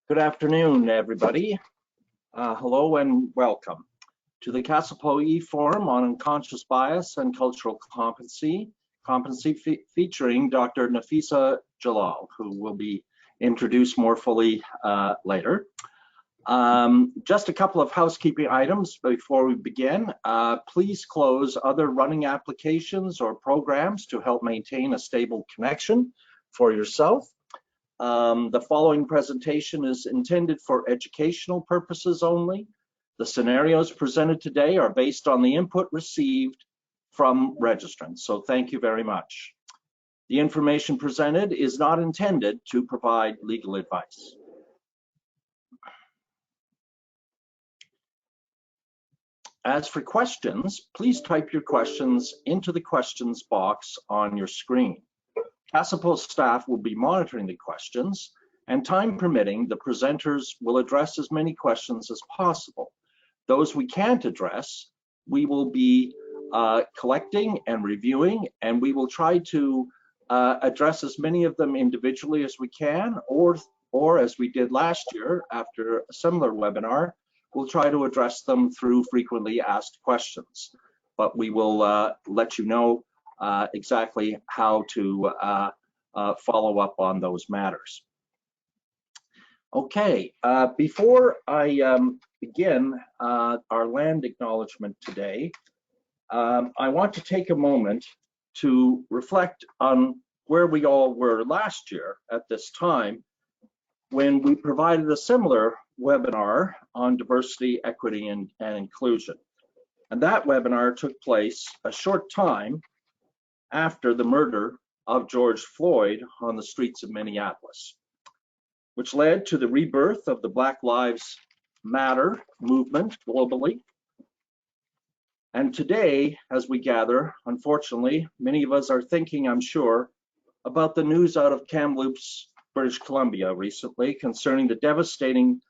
Good afternoon, everybody. Hello and welcome to the CASLPO EForum on unconscious bias and cultural competency featuring Dr. Nafisa Jalal, who will be introduced more fully later. Just a couple of housekeeping items before we begin. Please close other running applications or programs to help maintain a stable connection for yourself. The following presentation is intended for educational purposes only. The scenarios presented today are based on the input received from registrants, so thank you very much. The information presented is not intended to provide legal advice. As for questions, please type your questions into the questions box on your screen. CASLPO staff will be monitoring the questions, and time permitting, the presenters will address as many questions as possible. Those we can't address, we will be collecting and reviewing, and we will try to address as many of them individually as we can, or as we did last year after a similar webinar, we'll try to address them through frequently asked questions. But we will let you know exactly how to follow up on those matters. Okay, before I begin our land acknowledgement today, I want to take a moment to reflect on where we all were last year at this time when we provided a similar webinar on diversity, equity, and inclusion. And that webinar took place a short time after the murder of George Floyd on the streets of Minneapolis, which led to the rebirth of the Black Lives Matter movement globally. And today, as we gather, unfortunately, many of us are thinking, I'm sure, about the news out of Kamloops, British Columbia recently concerning the devastating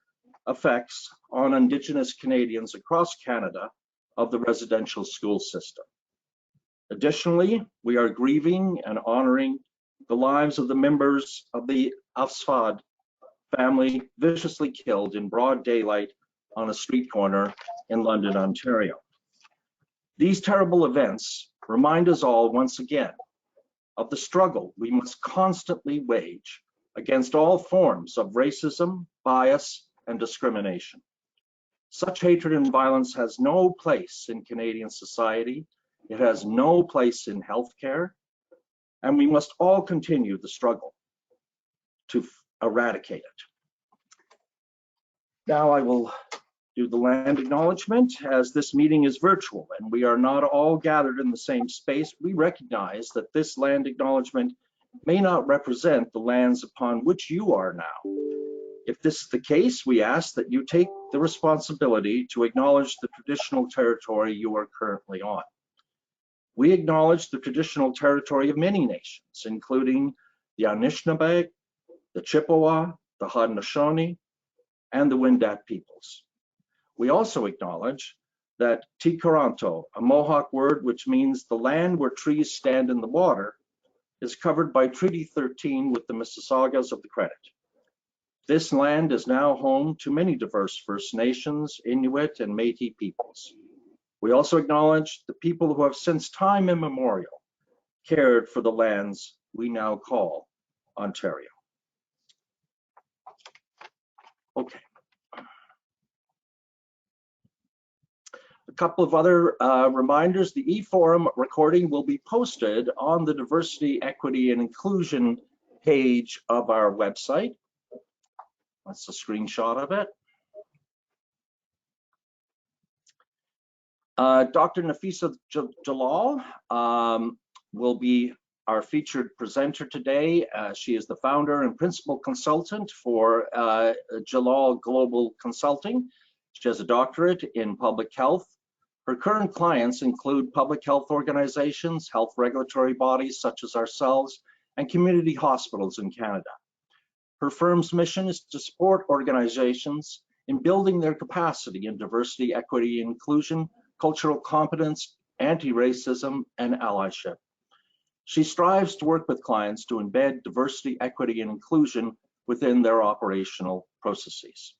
effects on Indigenous Canadians across Canada of the residential school system. Additionally, we are grieving and honoring the lives of the members of the Afsfad family viciously killed in broad daylight on a street corner in London, Ontario. These terrible events remind us all once again of the struggle we must constantly wage against all forms of racism, bias, and discrimination. Such hatred and violence has no place in Canadian society. It has no place in healthcare, and we must all continue the struggle to eradicate it. Now I will do the land acknowledgement. As this meeting is virtual and we are not all gathered in the same space, we recognize that this land acknowledgement may not represent the lands upon which you are now. If this is the case, we ask that you take the responsibility to acknowledge the traditional territory you are currently on. We acknowledge the traditional territory of many nations, including the Anishinaabe, the Chippewa, the Haudenosaunee, and the Wendat peoples. We also acknowledge that Tikaranto, a Mohawk word which means the land where trees stand in the water, is covered by Treaty 13 with the Mississaugas of the Credit. This land is now home to many diverse First Nations, Inuit, and Métis peoples. We also acknowledge the people who have since time immemorial cared for the lands we now call Ontario. Okay. A couple of other reminders. The eForum recording will be posted on the Diversity, Equity, and Inclusion page of our website. That's a screenshot of it. Dr. Nafisa Jalal will be our featured presenter today. She is the founder and principal consultant for Jalal Global Consulting. She has a doctorate in public health. Her current clients include public health organizations, health regulatory bodies such as ourselves, and community hospitals in Canada. Her firm's mission is to support organizations in building their capacity in diversity, equity, inclusion, cultural competence, anti-racism, and allyship. She strives to work with clients to embed diversity, equity, and inclusion within their operational processes.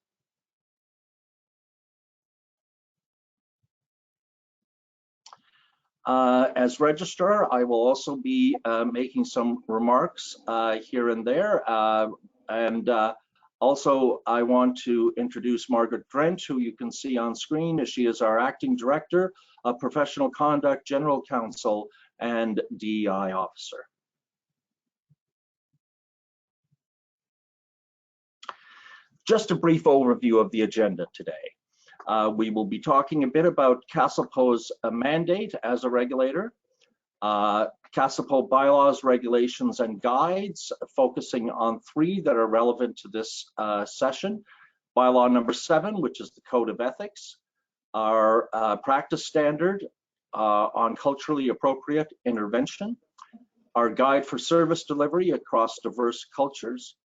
As registrar, I will also be making some remarks here and there. Also, I want to introduce Margaret Drent, who you can see on screen, as she is our Acting Director of Professional Conduct, General Counsel, and DEI Officer. Just a brief overview of the agenda today. We will be talking a bit about CASLPO's mandate as a regulator, CASLPO bylaws, regulations, and guides, focusing on 3 that are relevant to this session. Bylaw number 7, which is the Code of Ethics, our practice standard on culturally appropriate intervention, our guide for service delivery across diverse cultures.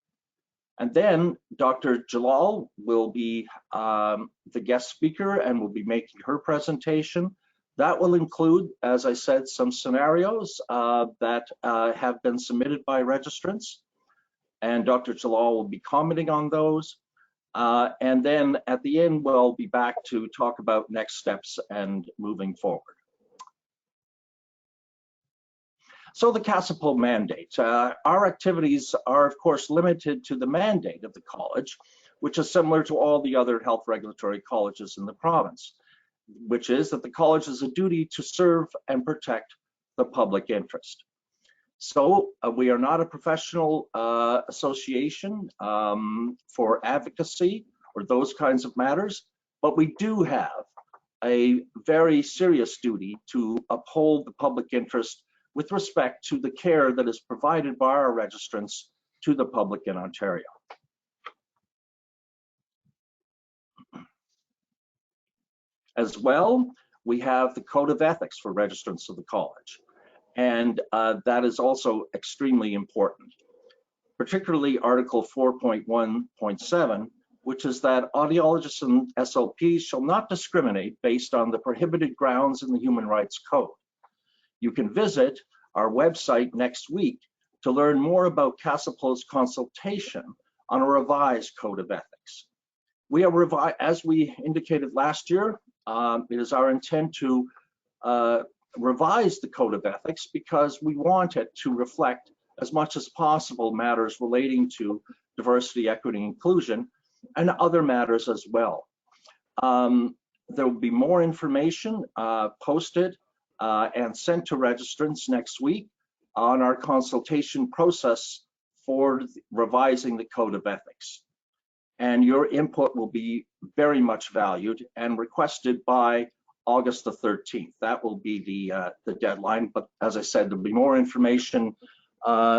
And then Dr. Jalal will be the guest speaker and will be making her presentation. That will include, as I said, some scenarios that have been submitted by registrants, and Dr. Jalal will be commenting on those. And then at the end, we'll be back to talk about next steps and moving forward. So the CASLPO mandate. Our activities are, of course, limited to the mandate of the college, which is similar to all the other health regulatory colleges in the province, which is that the college has a duty to serve and protect the public interest. So we are not a professional association for advocacy or those kinds of matters, but we do have a very serious duty to uphold the public interest with respect to the care that is provided by our registrants to the public in Ontario. As well, we have the Code of Ethics for registrants of the college, and that is also extremely important, particularly Article 4.1.7, which is that audiologists and SLPs shall not discriminate based on the prohibited grounds in the Human Rights Code. You can visit our website next week to learn more about CASLPO's consultation on a revised Code of Ethics. We are as we indicated last year, it is our intent to revise the Code of Ethics because we want it to reflect as much as possible matters relating to diversity, equity, and inclusion, and other matters as well. There will be more information posted and sent to registrants next week on our consultation process for revising the Code of Ethics. And your input will be very much valued and requested by August the 13th. That will be the deadline, but as I said, there'll be more information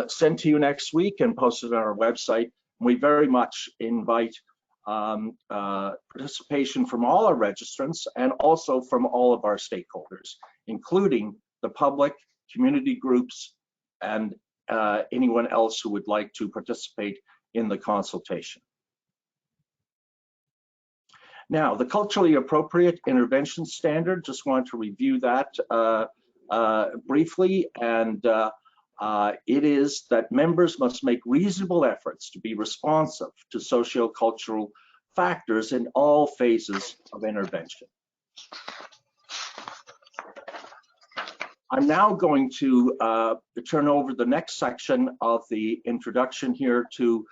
sent to you next week and posted on our website. We very much invite participation from all our registrants and also from all of our stakeholders, including the public, community groups, and anyone else who would like to participate in the consultation. Now, the culturally appropriate intervention standard, just want to review that briefly, and it is that members must make reasonable efforts to be responsive to socio-cultural factors in all phases of intervention. I'm now going to turn over the next section of the introduction here to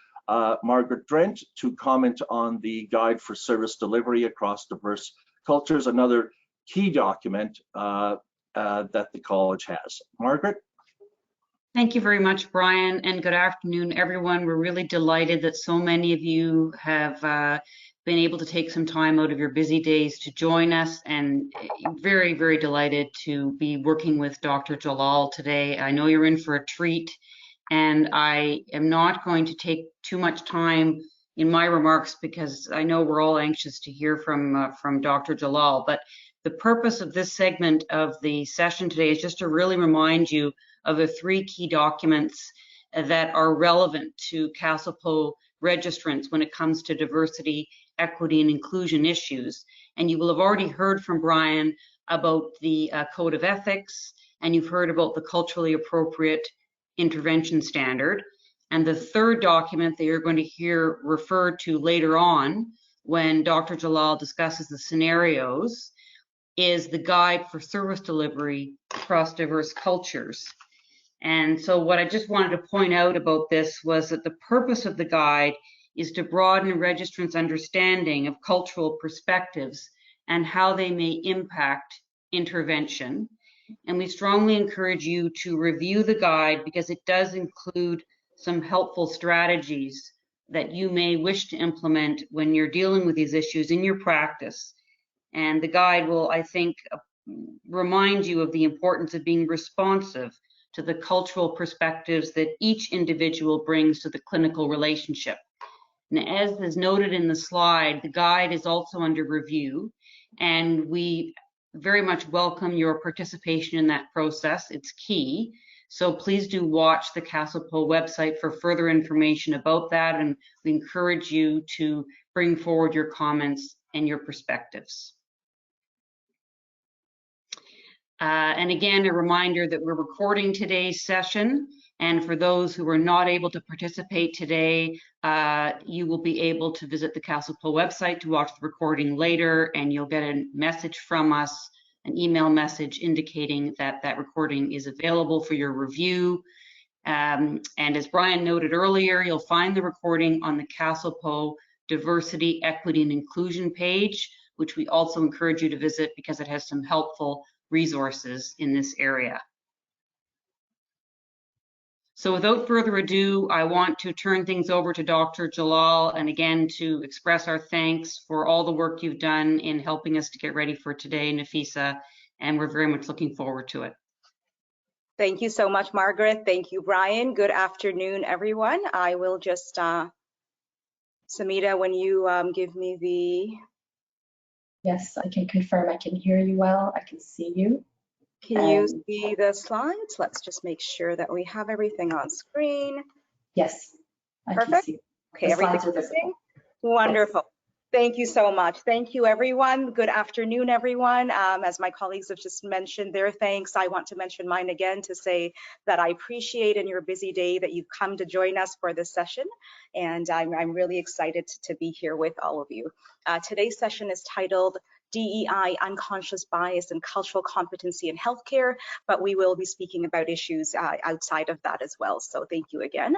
Margaret Drent to comment on the Guide for Service Delivery Across Diverse Cultures, another key document that the college has. Margaret? Thank you very much, Brian, and good afternoon, everyone. We're really delighted that so many of you have been able to take some time out of your busy days to join us, and very, very delighted to be working with Dr. Jalal today. I know you're in for a treat, and I am not going to take too much time in my remarks because I know we're all anxious to hear from Dr. Jalal. But the purpose of this segment of the session today is just to really remind you of the 3 key documents that are relevant to CASLPO registrants when it comes to diversity, equity, and inclusion issues. And you will have already heard from Brian about the Code of Ethics, and you've heard about the culturally appropriate intervention standard. And the third document that you're going to hear referred to later on when Dr. Jalal discusses the scenarios is the Guide for Service Delivery Across Diverse Cultures. And so what I just wanted to point out about this was that the purpose of the guide is to broaden registrants' understanding of cultural perspectives and how they may impact intervention. And we strongly encourage you to review the guide because it does include some helpful strategies that you may wish to implement when you're dealing with these issues in your practice. And the guide will, I think, remind you of the importance of being responsive to the cultural perspectives that each individual brings to the clinical relationship. And as is noted in the slide, the guide is also under review, and we very much welcome your participation in that process. It's key. So please do watch the CASLPO website for further information about that, and we encourage you to bring forward your comments and your perspectives. And again, a reminder that we're recording today's session. And for those who were not able to participate today, you will be able to visit the CASLPO website to watch the recording later, and you'll get a message from us, an email message indicating that that recording is available for your review. And as Brian noted earlier, you'll find the recording on the CASLPO Diversity, Equity, and Inclusion page, which we also encourage you to visit because it has some helpful resources in this area. So without further ado, I want to turn things over to Dr. Jalal, and again to express our thanks for all the work you've done in helping us to get ready for today, Nafisa, and we're very much looking forward to it. Thank you so much, Margaret. Thank you, Brian. Good afternoon, everyone. I will just, Samita, when you give me the... Yes, I can confirm I can hear you well. I can see you. Can you see the slides? Let's just make sure that we have everything on screen. Yes, I Perfect. can see. Okay, the slides everything's are visible. Wonderful. Thank you so much. Thank you, everyone. Good afternoon, everyone. As my colleagues have just mentioned their thanks, I want to mention mine again to say that I appreciate in your busy day that you've come to join us for this session. And I'm really excited to be here with all of you. Today's session is titled DEI, Unconscious Bias and Cultural Competency in Healthcare, but we will be speaking about issues outside of that as well. So thank you again.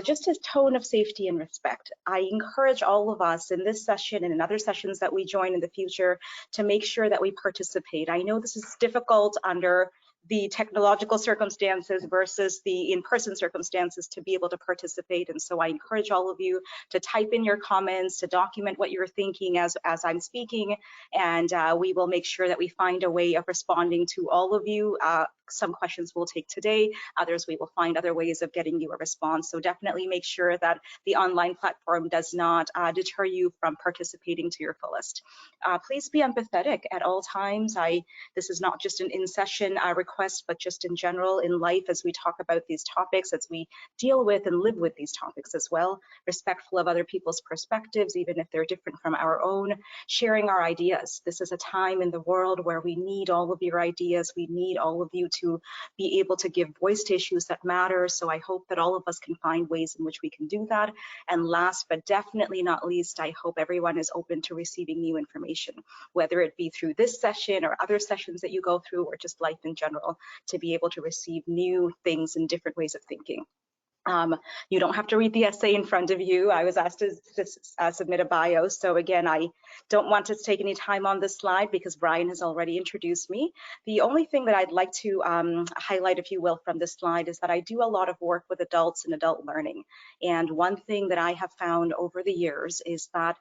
Just a tone of safety and respect. I encourage all of us in this session and in other sessions that we join in the future to make sure that we participate. I know this is difficult under the technological circumstances versus the in-person circumstances to be able to participate. And so I encourage all of you to type in your comments, to document what you're thinking as I'm speaking, and we will make sure that we find a way of responding to all of you. Some questions we'll take today, others we will find other ways of getting you a response. So definitely make sure that the online platform does not deter you from participating to your fullest. Please be empathetic at all times. This is not just an in-session request, but just in general in life as we talk about these topics, as we deal with and live with these topics as well. Respectful of other people's perspectives, even if they're different from our own. Sharing our ideas. This is a time in the world where we need all of your ideas. We need all of you to be able to give voice to issues that matter. So I hope that all of us can find ways in which we can do that. And last but definitely not least, I hope everyone is open to receiving new information, whether it be through this session or other sessions that you go through or just life in general, to be able to receive new things and different ways of thinking. You don't have to read the essay in front of you. I was asked to submit a bio. So again, I don't want to take any time on this slide because Brian has already introduced me. The only thing that I'd like to highlight, if you will, from this slide is that I do a lot of work with adults and adult learning. And one thing that I have found over the years is that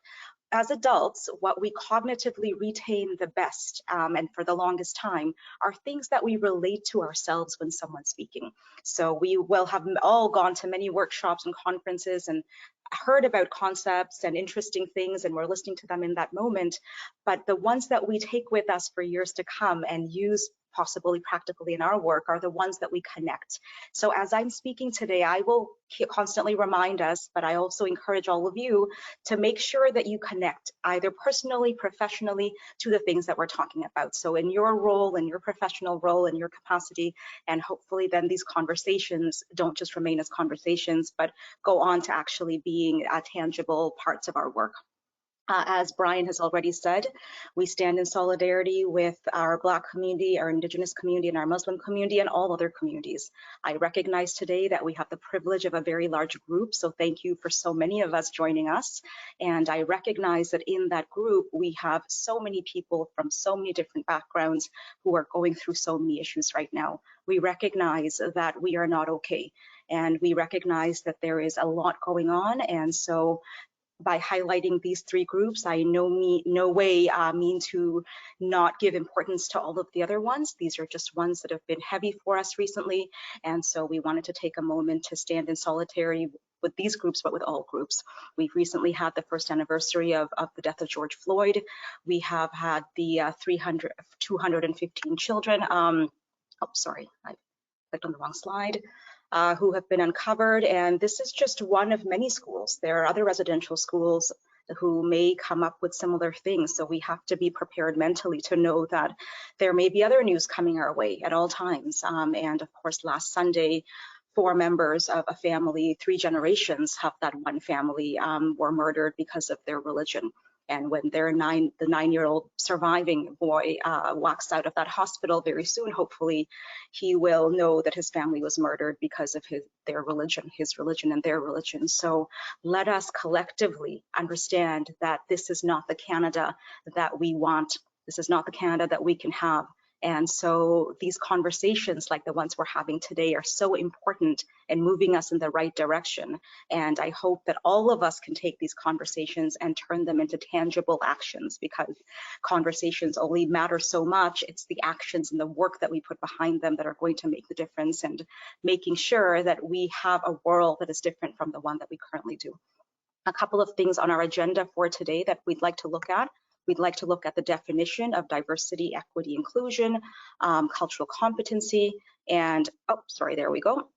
as adults, what we cognitively retain the best and for the longest time are things that we relate to ourselves when someone's speaking. So we will have all gone to many workshops and conferences and heard about concepts and interesting things, and we're listening to them in that moment. But the ones that we take with us for years to come and use possibly practically in our work, are the ones that we connect. So as I'm speaking today, I will constantly remind us, but I also encourage all of you to make sure that you connect either personally, professionally, to the things that we're talking about. So in your role, in your professional role, in your capacity, and hopefully then these conversations don't just remain as conversations, but go on to actually being tangible parts of our work. As Brian has already said, we stand in solidarity with our Black community, our Indigenous community, and our Muslim community, and all other communities. I recognize today that we have the privilege of a very large group, so thank you for so many of us joining us. And I recognize that in that group, we have so many people from so many different backgrounds who are going through so many issues right now. We recognize that we are not okay, and we recognize that there is a lot going on, and so by highlighting these three groups, I no way mean to not give importance to all of the other ones. These are just ones that have been heavy for us recently, and so we wanted to take a moment to stand in solidarity with these groups, but with all groups. We've recently had the first anniversary of the death of George Floyd. We have had the 215 children. Oh, sorry, I clicked on the wrong slide. Who have been uncovered, and this is just one of many schools. There are other residential schools who may come up with similar things, so we have to be prepared mentally to know that there may be other news coming our way at all times. And of course, last Sunday, 4 members of a family, 3 generations of that one family were murdered because of their religion. And when the 9-year-old surviving boy walks out of that hospital very soon, hopefully, he will know that his family was murdered because of his religion and their religion. So let us collectively understand that this is not the Canada that we want. This is not the Canada that we can have. And so these conversations like the ones we're having today are so important in moving us in the right direction. And I hope that all of us can take these conversations and turn them into tangible actions, because conversations only matter so much. It's the actions and the work that we put behind them that are going to make the difference, and making sure that we have a world that is different from the one that we currently do. A couple of things on our agenda for today that we'd like to look at. We'd like to look at the definition of diversity, equity, inclusion, cultural competency, and, oh, sorry, there we go.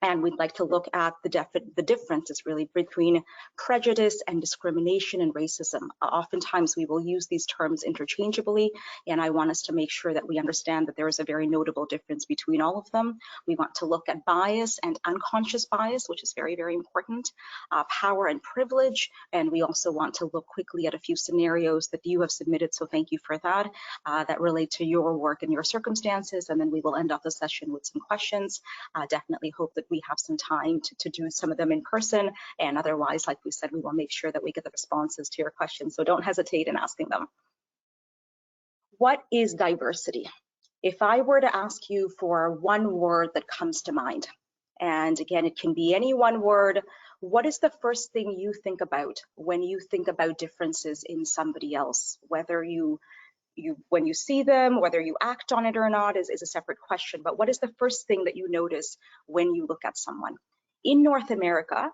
And we'd like to look at the differences really between prejudice and discrimination and racism. Oftentimes we will use these terms interchangeably, and I want us to make sure that we understand that there is a very notable difference between all of them. We want to look at bias and unconscious bias, which is very, very important, power and privilege, and we also want to look quickly at a few scenarios that you have submitted, so thank you for that, that relate to your work and your circumstances, and then we will end off the session with some questions. Definitely hope that we have some time to do some of them in person, and otherwise, like we said, we will make sure that we get the responses to your questions, so don't hesitate in asking them. What is diversity? If I were to ask you for one word that comes to mind, and again, it can be any one word, what is the first thing you think about when you think about differences in somebody else? Whether when you see them, whether you act on it or not is a separate question, but what is the first thing that you notice when you look at someone? In North America,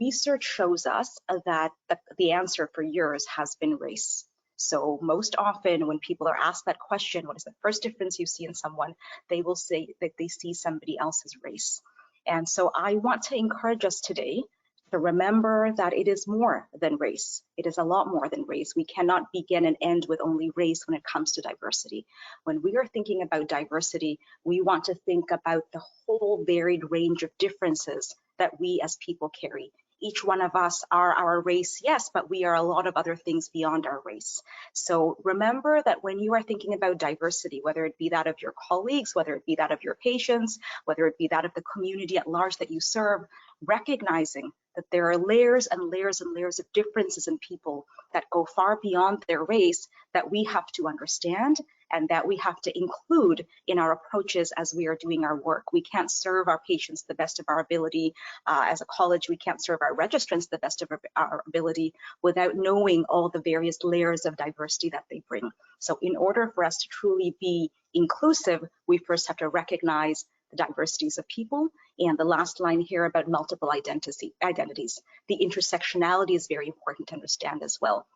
research shows us that the answer for yours has been race. So most often when people are asked that question, what is the first difference you see in someone, they will say that they see somebody else's race. And so I want to encourage us today to remember that it is more than race. It is a lot more than race. We cannot begin and end with only race when it comes to diversity. When we are thinking about diversity, we want to think about the whole varied range of differences that we as people carry. Each one of us are our race, yes, but we are a lot of other things beyond our race. So remember that when you are thinking about diversity, whether it be that of your colleagues, whether it be that of your patients, whether it be that of the community at large that you serve, recognizing that there are layers and layers and layers of differences in people that go far beyond their race that we have to understand and that we have to include in our approaches as we are doing our work. We can't serve our patients the best of our ability. As a college, we can't serve our registrants the best of our ability without knowing all the various layers of diversity that they bring. So in order for us to truly be inclusive, we first have to recognize the diversities of people. And the last line here about multiple identities. The intersectionality is very important to understand as well.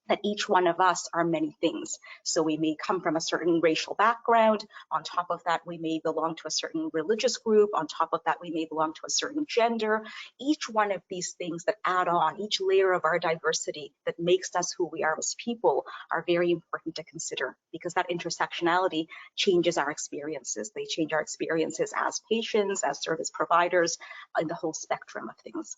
that each one of us are many things. So we may come from a certain racial background. On top of that, we may belong to a certain religious group. On top of that, we may belong to a certain gender. Each one of these things that add on, each layer of our diversity that makes us who we are as people are very important to consider, because that intersectionality changes our experiences. They change our experiences as patients, as service providers, in the whole spectrum of things.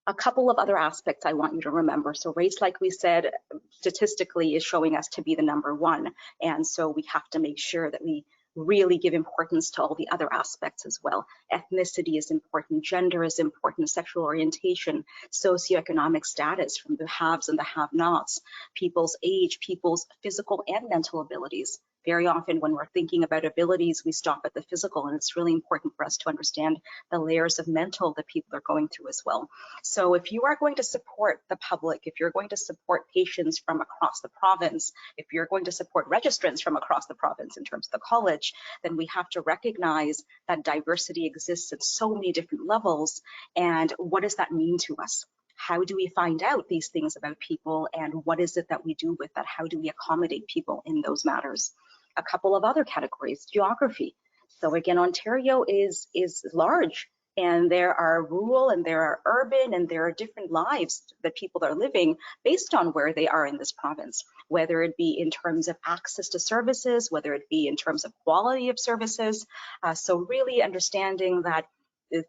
A couple of other aspects I want you to remember. So race, like we said, statistically is showing us to be the #1. And so we have to make sure that we really give importance to all the other aspects as well. Ethnicity is important, gender is important, sexual orientation, socioeconomic status from the haves and the have-nots, people's age, people's physical and mental abilities. Very often when we're thinking about abilities, we stop at the physical, and it's really important for us to understand the layers of mental that people are going through as well. So if you are going to support the public, if you're going to support patients from across the province, if you're going to support registrants from across the province in terms of the college, then we have to recognize that diversity exists at so many different levels. And what does that mean to us? How do we find out these things about people, and what is it that we do with that? How do we accommodate people in those matters? A couple of other categories, geography. So again, Ontario is large, and there are rural and there are urban and there are different lives that people are living based on where they are in this province, whether it be in terms of access to services, whether it be in terms of quality of services. So really understanding that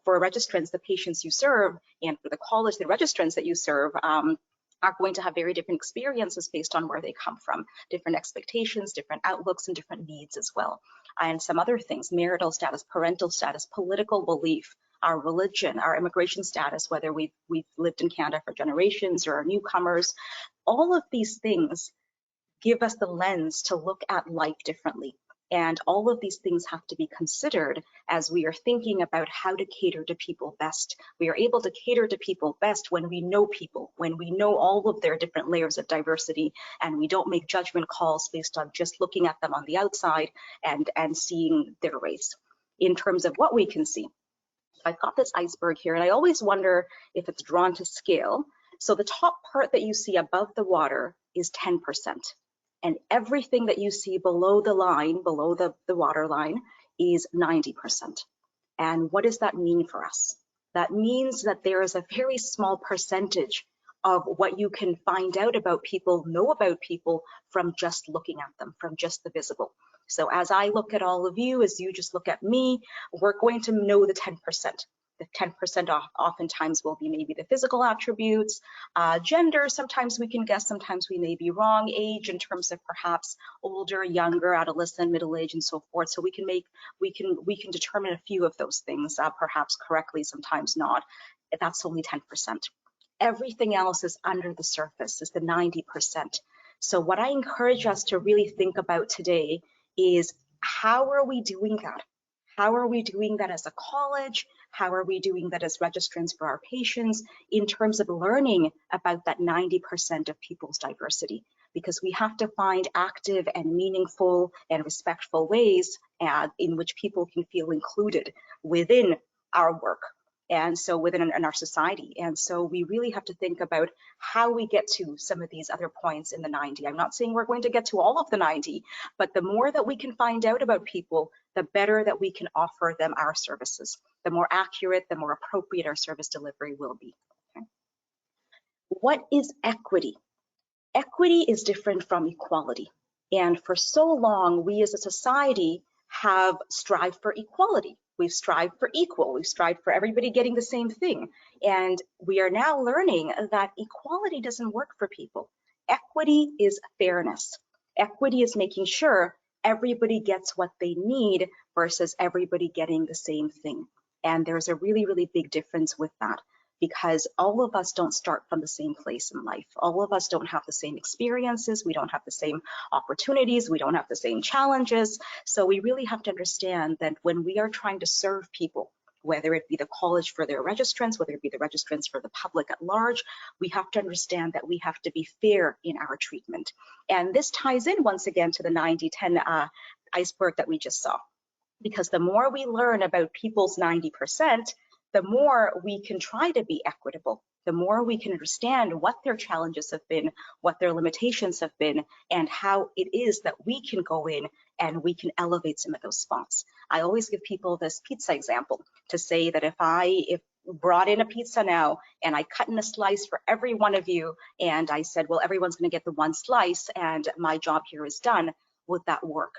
for registrants, the patients you serve, and for the college, the registrants that you serve, are going to have very different experiences based on where they come from, different expectations, different outlooks, and different needs as well. And some other things, marital status, parental status, political belief, our religion, our immigration status, whether we've lived in Canada for generations or are newcomers, all of these things give us the lens to look at life differently. And all of these things have to be considered as we are thinking about how to cater to people best. We are able to cater to people best when we know people, when we know all of their different layers of diversity, and we don't make judgment calls based on just looking at them on the outside and seeing their race. In terms of what we can see, I've got this iceberg here, and I always wonder if it's drawn to scale. So the top part that you see above the water is 10%. And everything that you see below the line, below the water line, is 90%. And what does that mean for us? That means that there is a very small percentage of what you can find out about people, know about people, from just looking at them, from just the visible. So as I look at all of you, as you just look at me, we're going to know the 10%. The 10% oftentimes will be maybe the physical attributes, gender, sometimes we can guess, sometimes we may be wrong, age in terms of perhaps older, younger, adolescent, middle age, and so forth. So we can determine a few of those things, perhaps correctly, sometimes not. That's only 10%. Everything else is under the surface, is the 90%. So what I encourage us to really think about today is, how are we doing that? How are we doing that as a college? How are we doing that as registrants for our patients in terms of learning about that 90% of people's diversity? Because we have to find active and meaningful and respectful ways in which people can feel included within our work, and so within our society. And so we really have to think about how we get to some of these other points in the 90. I'm not saying we're going to get to all of the 90, but the more that we can find out about people, the better that we can offer them our services. The more accurate, the more appropriate our service delivery will be. Okay. What is equity? Equity is different from equality. And for so long, we as a society have strived for equality. We've strived for equal. We've strived for everybody getting the same thing. And we are now learning that equality doesn't work for people. Equity is fairness. Equity is making sure everybody gets what they need versus everybody getting the same thing. And there's a really, really big difference with that, because all of us don't start from the same place in life. All of us don't have the same experiences. We don't have the same opportunities. We don't have the same challenges. So we really have to understand that when we are trying to serve people, whether it be the college for their registrants, whether it be the registrants for the public at large, we have to understand that we have to be fair in our treatment. And this ties in once again to the 90-10 iceberg that we just saw. Because the more we learn about people's 90%, the more we can try to be equitable. the more we can understand what their challenges have been, what their limitations have been, and how it is that we can go in and we can elevate some of those spots. I always give people this pizza example to say that if brought in a pizza now and I cut in a slice for every one of you and I said, well, everyone's going to get the one slice and my job here is done, would that work?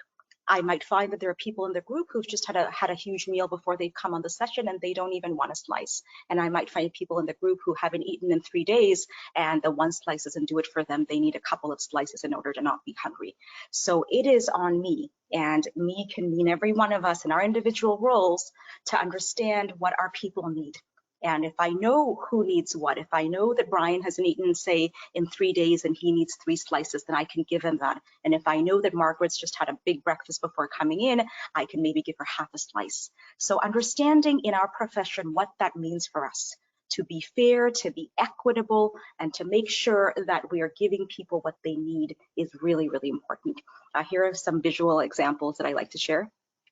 I might find that there are people in the group who've just had a huge meal before they've come on the session and they don't even want a slice. And I might find people in the group who haven't eaten in 3 days and the one slice doesn't do it for them. They need a couple of slices in order to not be hungry. So it is on me, and me can mean every one of us in our individual roles, to understand what our people need. And if I know who needs what, if I know that Brian hasn't eaten, say, in 3 days and he needs 3 slices, then I can give him that. And if I know that Margaret's just had a big breakfast before coming in, I can maybe give her half a slice. So understanding in our profession what that means for us, to be fair, to be equitable, and to make sure that we are giving people what they need is really, really important. Here are some visual examples that I like to share.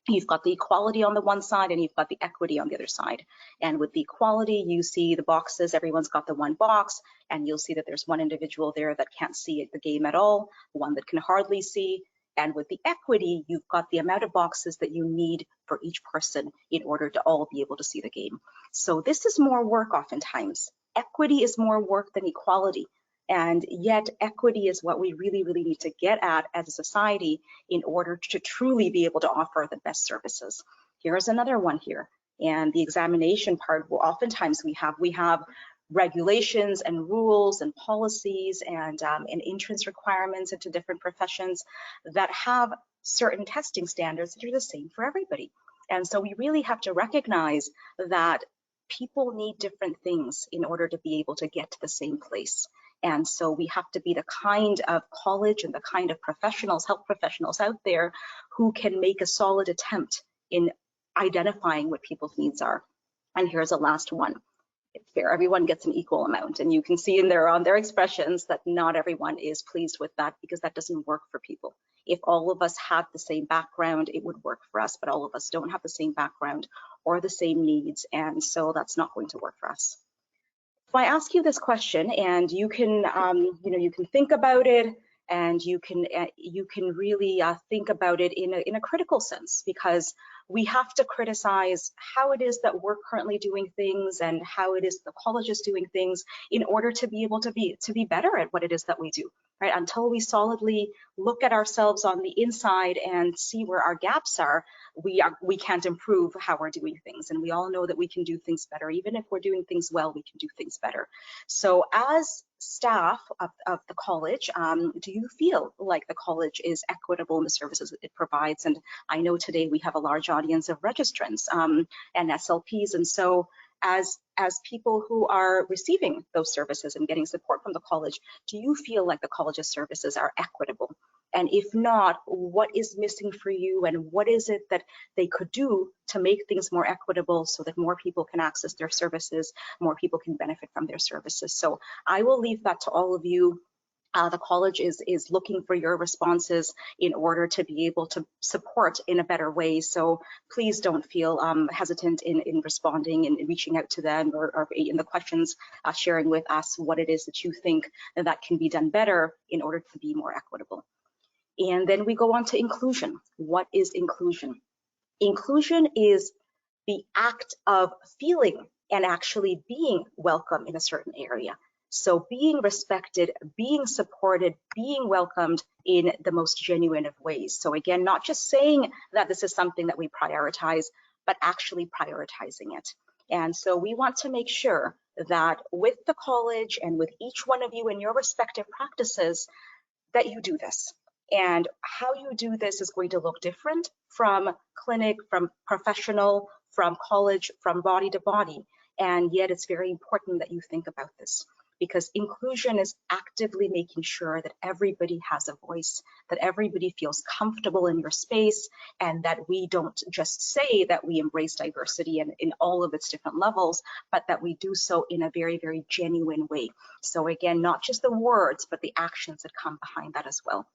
You've got the equality on the one side and you've got the equity on the other side. And with the equality, you see the boxes, everyone's got the one box, and you'll see that there's one individual there that can't see the game at all, one that can hardly see. And with the equity, you've got the amount of boxes that you need for each person in order to all be able to see the game. So this is more work oftentimes. Equity is more work than equality. And yet equity is what we really, really need to get at as a society in order to truly be able to offer the best services. Here's another one here. And the examination part, well, oftentimes we have regulations and rules and policies and entrance requirements into different professions that have certain testing standards that are the same for everybody. And so we really have to recognize that people need different things in order to be able to get to the same place. And so we have to be the kind of college and the kind of professionals, health professionals out there who can make a solid attempt in identifying what people's needs are. And here's a last one. It's fair, everyone gets an equal amount. And you can see in on their expressions that not everyone is pleased with that, because that doesn't work for people. If all of us had the same background, it would work for us, but all of us don't have the same background or the same needs. And so that's not going to work for us. So I ask you this question, and you can, you can think about it, and you can really think about it in a critical sense, because we have to criticize how it is that we're currently doing things and how it is the college is doing things in order to be able to be better at what it is that we do, right? Until we solidly look at ourselves on the inside and see where our gaps are, we can't improve how we're doing things. And we all know that we can do things better. Even if we're doing things well, we can do things better. So as staff of the college, do you feel like the college is equitable in the services it provides? And I know today we have a large audience of registrants and SLPs. And so as people who are receiving those services and getting support from the college, do you feel like the college's services are equitable? And if not, what is missing for you, and what is it that they could do to make things more equitable so that more people can access their services, more people can benefit from their services? So I will leave that to all of you. The college is looking for your responses in order to be able to support in a better way. So please don't feel hesitant in responding and reaching out to them, or in the questions, sharing with us what it is that you think that can be done better in order to be more equitable. And then we go on to inclusion. What is inclusion? Inclusion is the act of feeling and actually being welcome in a certain area. So being respected, being supported, being welcomed in the most genuine of ways. So again, not just saying that this is something that we prioritize, but actually prioritizing it. And so we want to make sure that with the college and with each one of you in your respective practices, that you do this. And how you do this is going to look different from clinic, from professional, from college, from body to body. And yet it's very important that you think about this, because inclusion is actively making sure that everybody has a voice, that everybody feels comfortable in your space, and that we don't just say that we embrace diversity in all of its different levels, but that we do so in a very, very genuine way. So again, not just the words, but the actions that come behind that as well.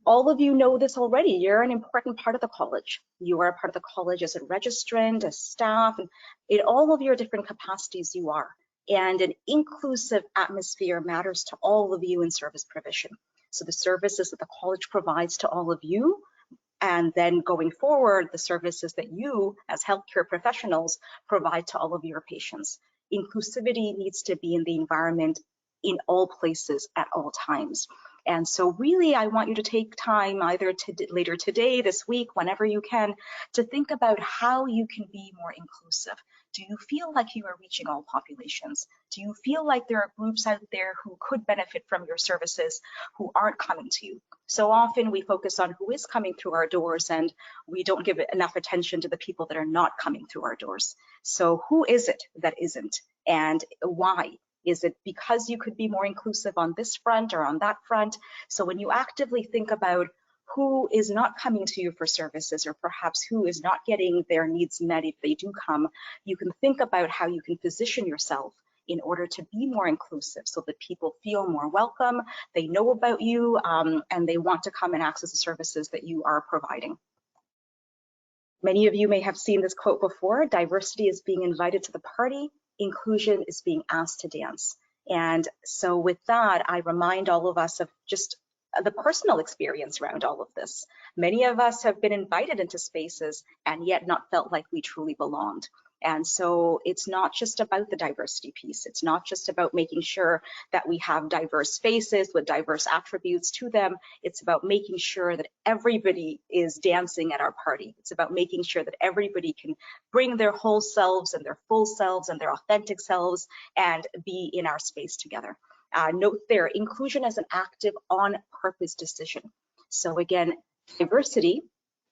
All of you know this already. You're an important part of the college. You are a part of the college as a registrant, as staff, and in all of your different capacities you are. And an inclusive atmosphere matters to all of you in service provision. So the services that the college provides to all of you, and then going forward, the services that you as healthcare professionals provide to all of your patients. Inclusivity needs to be in the environment in all places at all times. And so really, I want you to take time either later today, this week, whenever you can, to think about how you can be more inclusive. Do you feel like you are reaching all populations? Do you feel like there are groups out there who could benefit from your services who aren't coming to you? So often we focus on who is coming through our doors and we don't give enough attention to the people that are not coming through our doors. So who is it that isn't, and why? Is it because you could be more inclusive on this front or on that front? So when you actively think about who is not coming to you for services, or perhaps who is not getting their needs met if they do come, you can think about how you can position yourself in order to be more inclusive so that people feel more welcome, they know about you, and they want to come and access the services that you are providing. Many of you may have seen this quote before: diversity is being invited to the party, inclusion is being asked to dance. And so with that, I remind all of us of just the personal experience around all of this. Many of us have been invited into spaces and yet not felt like we truly belonged. And so it's not just about the diversity piece. It's not just about making sure that we have diverse faces with diverse attributes to them. It's about making sure that everybody is dancing at our party. It's about making sure that everybody can bring their whole selves and their full selves and their authentic selves and be in our space together. Note there, inclusion is an active on-purpose decision. So again, diversity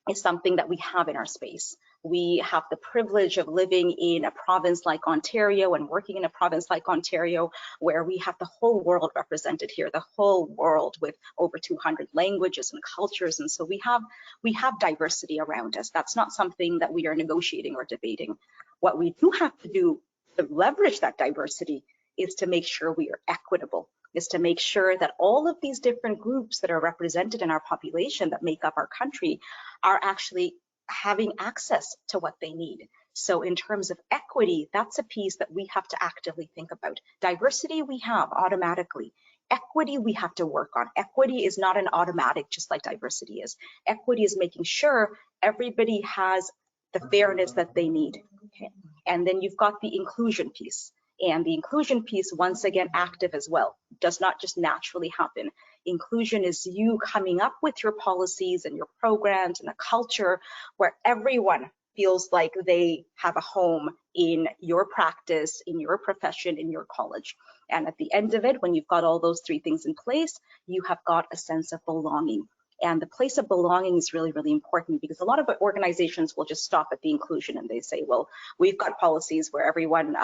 is something that we have in our space. We have the privilege of living in a province like Ontario and working in a province like Ontario, where we have the whole world represented here, the whole world with over 200 languages and cultures. And so we have diversity around us. That's not something that we are negotiating or debating. What we do have to do to leverage that diversity is to make sure we are equitable, is to make sure that all of these different groups that are represented in our population that make up our country are actually having access to what they need. So in terms of equity, that's a piece that we have to actively think about. Diversity we have automatically. Equity we have to work on. Equity is not an automatic, just like diversity is. Equity is making sure everybody has the fairness that they need. Okay? And then you've got the inclusion piece. And the inclusion piece, once again, active as well, does not just naturally happen. Inclusion is you coming up with your policies and your programs and a culture where everyone feels like they have a home in your practice, in your profession, in your college. And at the end of it, when you've got all those three things in place, you have got a sense of belonging. And the place of belonging is really, really important, because a lot of organizations will just stop at the inclusion and they say, well, we've got policies where everyone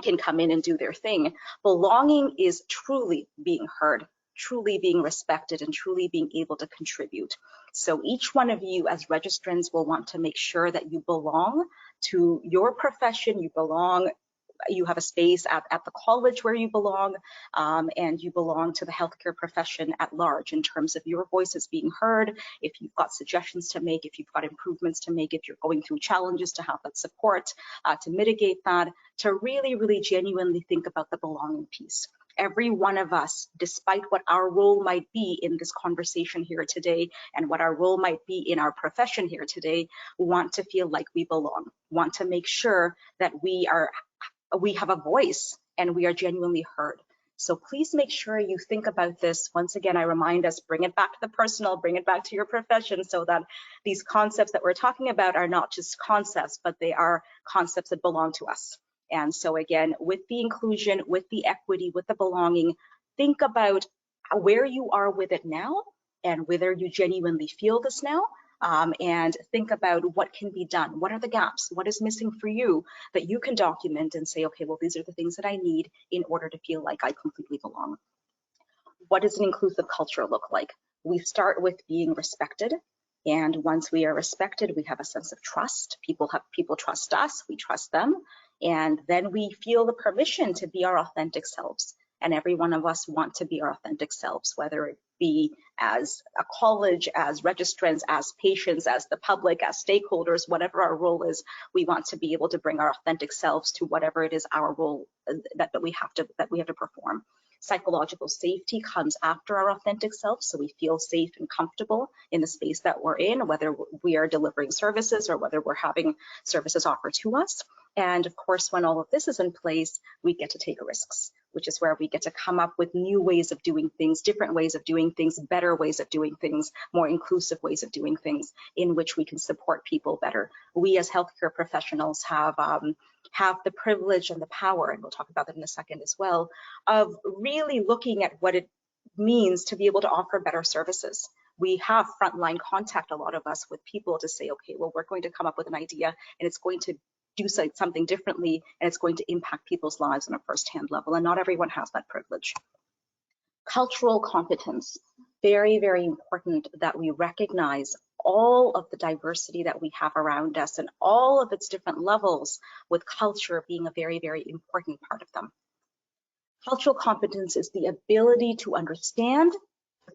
can come in and do their thing. Belonging is truly being heard, truly being respected, and truly being able to contribute. So each one of you as registrants will want to make sure that you belong to your profession, you have a space at the college where you belong, and you belong to the healthcare profession at large in terms of your voices being heard. If you've got suggestions to make, if you've got improvements to make, if you're going through challenges, to have that support, to mitigate that, to really, really genuinely think about the belonging piece. Every one of us, despite what our role might be in this conversation here today and what our role might be in our profession here today, want to feel like we belong, want to make sure that we have a voice and we are genuinely heard. So please make sure you think about this. Once again, I remind us, bring it back to the personal, bring it back to your profession, so that these concepts that we're talking about are not just concepts, but they are concepts that belong to us. And so again, with the inclusion, with the equity, with the belonging, think about where you are with it now and whether you genuinely feel this now. And think about what can be done. What are the gaps? What is missing for you that you can document and say, okay, well, these are the things that I need in order to feel like I completely belong. What does an inclusive culture look like? We start with being respected. And once we are respected, we have a sense of trust. People trust us, we trust them. And then we feel the permission to be our authentic selves. And every one of us want to be our authentic selves, whether be as a college, as registrants, as patients, as the public, as stakeholders, whatever our role is, we want to be able to bring our authentic selves to whatever it is our role that we have to perform. Psychological safety comes after our authentic self, so we feel safe and comfortable in the space that we're in, whether we are delivering services or whether we're having services offered to us. And of course, when all of this is in place, we get to take risks, which is where we get to come up with new ways of doing things, different ways of doing things, better ways of doing things, more inclusive ways of doing things in which we can support people better. We as healthcare professionals have the privilege and the power, and we'll talk about that in a second as well, of really looking at what it means to be able to offer better services. We have frontline contact, a lot of us, with people to say, okay, well, we're going to come up with an idea and it's going to do something differently and it's going to impact people's lives on a first-hand level, and not everyone has that privilege. Cultural competence, very, very important that we recognize all of the diversity that we have around us and all of its different levels, with culture being a very, very important part of them. Cultural competence is the ability to understand,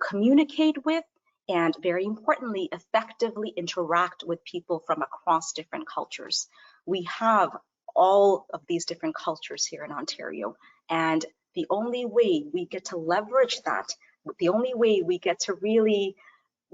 communicate with, and very importantly, effectively interact with people from across different cultures. We have all of these different cultures here in Ontario, and the only way we get to leverage that, the only way we get to really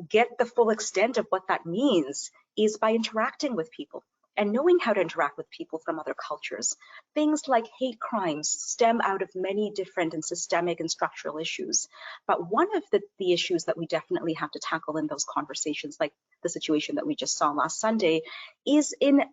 get the full extent of what that means, is by interacting with people and knowing how to interact with people from other cultures. Things like hate crimes stem out of many different and systemic and structural issues. But one of the issues that we definitely have to tackle in those conversations, like the situation that we just saw last Sunday, is in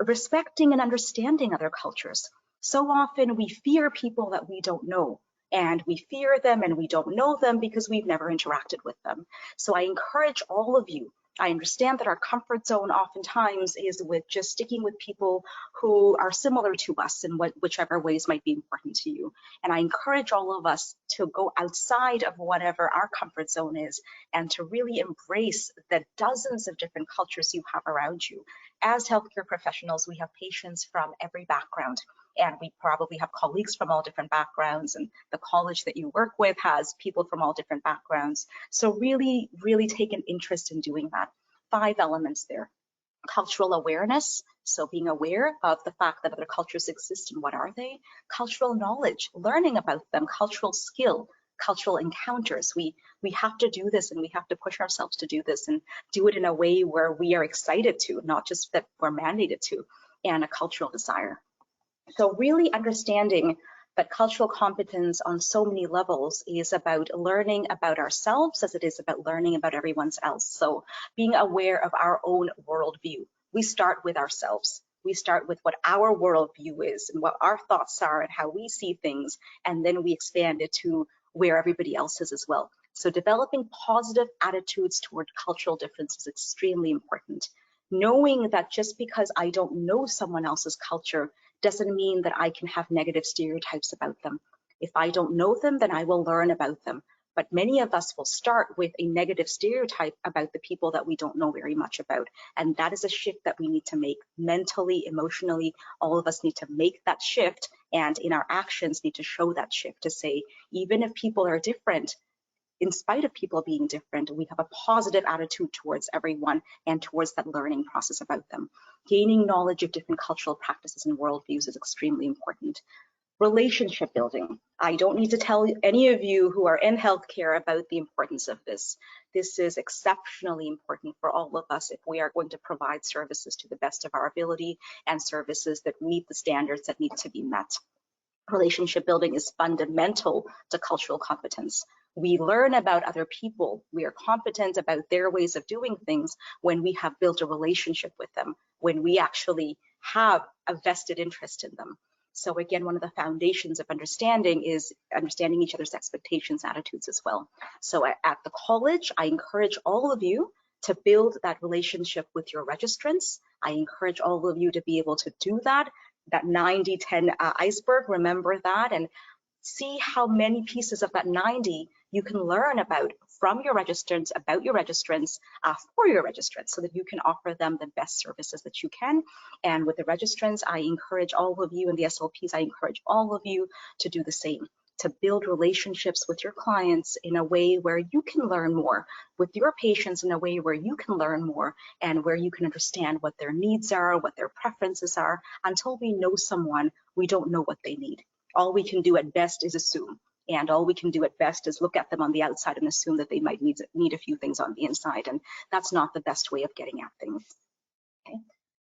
respecting and understanding other cultures. So often we fear people that we don't know, and we fear them and we don't know them because we've never interacted with them. So I encourage all of you, I understand that our comfort zone oftentimes is with just sticking with people who are similar to us in whichever ways might be important to you. And I encourage all of us to go outside of whatever our comfort zone is and to really embrace the dozens of different cultures you have around you. As healthcare professionals, we have patients from every background, and we probably have colleagues from all different backgrounds, and the college that you work with has people from all different backgrounds. So really, really take an interest in doing that. 5 elements there. Cultural awareness, so being aware of the fact that other cultures exist and what are they. Cultural knowledge, learning about them. Cultural skill, cultural encounters. We have to do this, and we have to push ourselves to do this and do it in a way where we are excited to, not just that we're mandated to. And a cultural desire. So really understanding that cultural competence on so many levels is about learning about ourselves as it is about learning about everyone else. So being aware of our own worldview. We start with ourselves. We start with what our worldview is and what our thoughts are and how we see things, and then we expand it to where everybody else is as well. So developing positive attitudes toward cultural difference is extremely important. Knowing that just because I don't know someone else's culture doesn't mean that I can have negative stereotypes about them. If I don't know them, then I will learn about them. But many of us will start with a negative stereotype about the people that we don't know very much about. And that is a shift that we need to make mentally, emotionally. All of us need to make that shift, and in our actions need to show that shift to say, even if people are different, in spite of people being different, we have a positive attitude towards everyone and towards that learning process about them. Gaining knowledge of different cultural practices and worldviews is extremely important. Relationship building. I don't need to tell any of you who are in healthcare about the importance of this. This is exceptionally important for all of us if we are going to provide services to the best of our ability and services that meet the standards that need to be met. Relationship building is fundamental to cultural competence. We learn about other people. We are competent about their ways of doing things when we have built a relationship with them, when we actually have a vested interest in them. So again, one of the foundations of understanding is understanding each other's expectations, attitudes as well. So at the college, I encourage all of you to build that relationship with your registrants. I encourage all of you to be able to do that 90-10 iceberg, remember that, and see how many pieces of that 90 you can learn about from your registrants, about your registrants, for your registrants, so that you can offer them the best services that you can. And with the registrants, I encourage all of you, and the SLPs, I encourage all of you to do the same, to build relationships with your clients in a way where you can learn more, with your patients in a way where you can learn more, and where you can understand what their needs are, what their preferences are. Until we know someone, we don't know what they need. All we can do at best is assume. And all we can do at best is look at them on the outside and assume that they might need a few things on the inside. And that's not the best way of getting at things. Okay.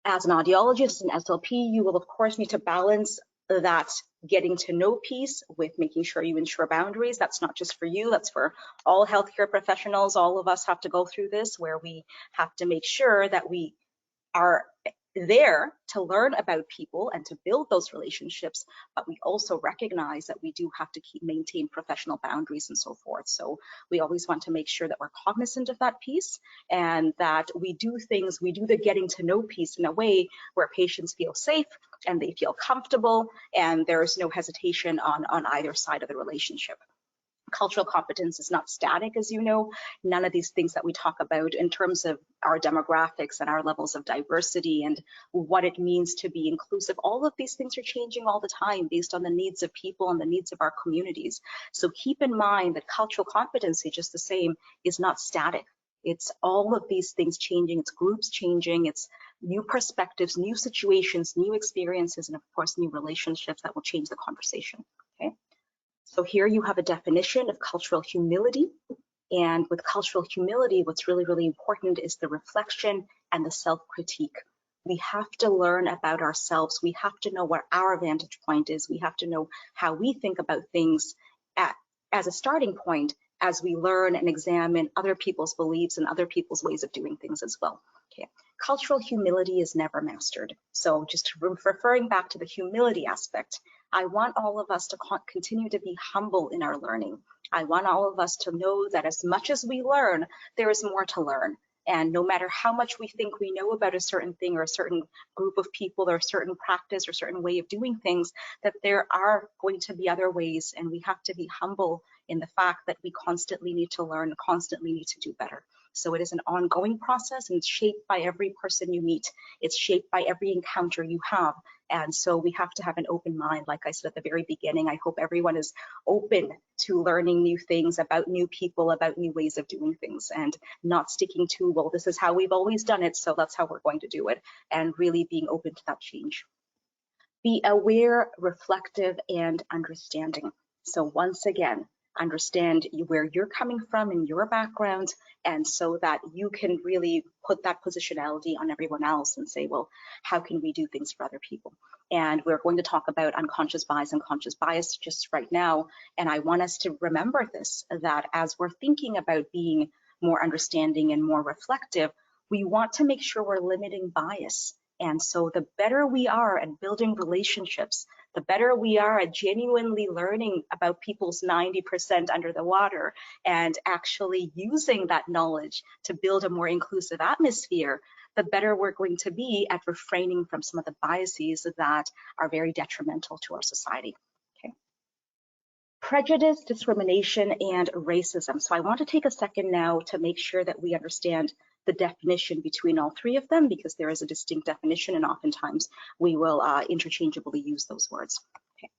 As an audiologist and SLP, you will of course need to balance that getting to know piece with making sure you ensure boundaries. That's not just for you, that's for all healthcare professionals. All of us have to go through this, where we have to make sure that we are there to learn about people and to build those relationships, but we also recognize that we do have to maintain professional boundaries and so forth. So we always want to make sure that we're cognizant of that piece, and that we do the getting to know piece in a way where patients feel safe and they feel comfortable, and there is no hesitation on either side of the relationship. Cultural competence is not static, as you know. None of these things that we talk about in terms of our demographics and our levels of diversity and what it means to be inclusive, all of these things are changing all the time based on the needs of people and the needs of our communities. So keep in mind that cultural competency, just the same, is not static. It's all of these things changing, it's groups changing, it's new perspectives, new situations, new experiences, and of course, new relationships that will change the conversation, okay? So here you have a definition of cultural humility. And with cultural humility, what's really, really important is the reflection and the self-critique. We have to learn about ourselves. We have to know what our vantage point is. We have to know how we think about things as a starting point, as we learn and examine other people's beliefs and other people's ways of doing things as well. Okay. Cultural humility is never mastered. So just referring back to the humility aspect, I want all of us to continue to be humble in our learning. I want all of us to know that as much as we learn, there is more to learn. And no matter how much we think we know about a certain thing or a certain group of people or a certain practice or certain way of doing things, that there are going to be other ways, and we have to be humble in the fact that we constantly need to learn, constantly need to do better. So it is an ongoing process, and it's shaped by every person you meet. It's shaped by every encounter you have. And so we have to have an open mind. Like I said at the very beginning, I hope everyone is open to learning new things about new people, about new ways of doing things, and not sticking to, well, this is how we've always done it, so that's how we're going to do it, and really being open to that change. Be aware, reflective, and understanding. So once again, understand where you're coming from in your background, and so that you can really put that positionality on everyone else and say, well, how can we do things for other people? And we're going to talk about unconscious bias and conscious bias just right now. And I want us to remember this, that as we're thinking about being more understanding and more reflective, we want to make sure we're limiting bias. And so the better we are at building relationships, the better we are at genuinely learning about people's 90% under the water and actually using that knowledge to build a more inclusive atmosphere, the better we're going to be at refraining from some of the biases that are very detrimental to our society. Okay. Prejudice, discrimination, and racism. So I want to take a second now to make sure that we understand the definition between all three of them, because there is a distinct definition, and oftentimes we will interchangeably use those words. Okay.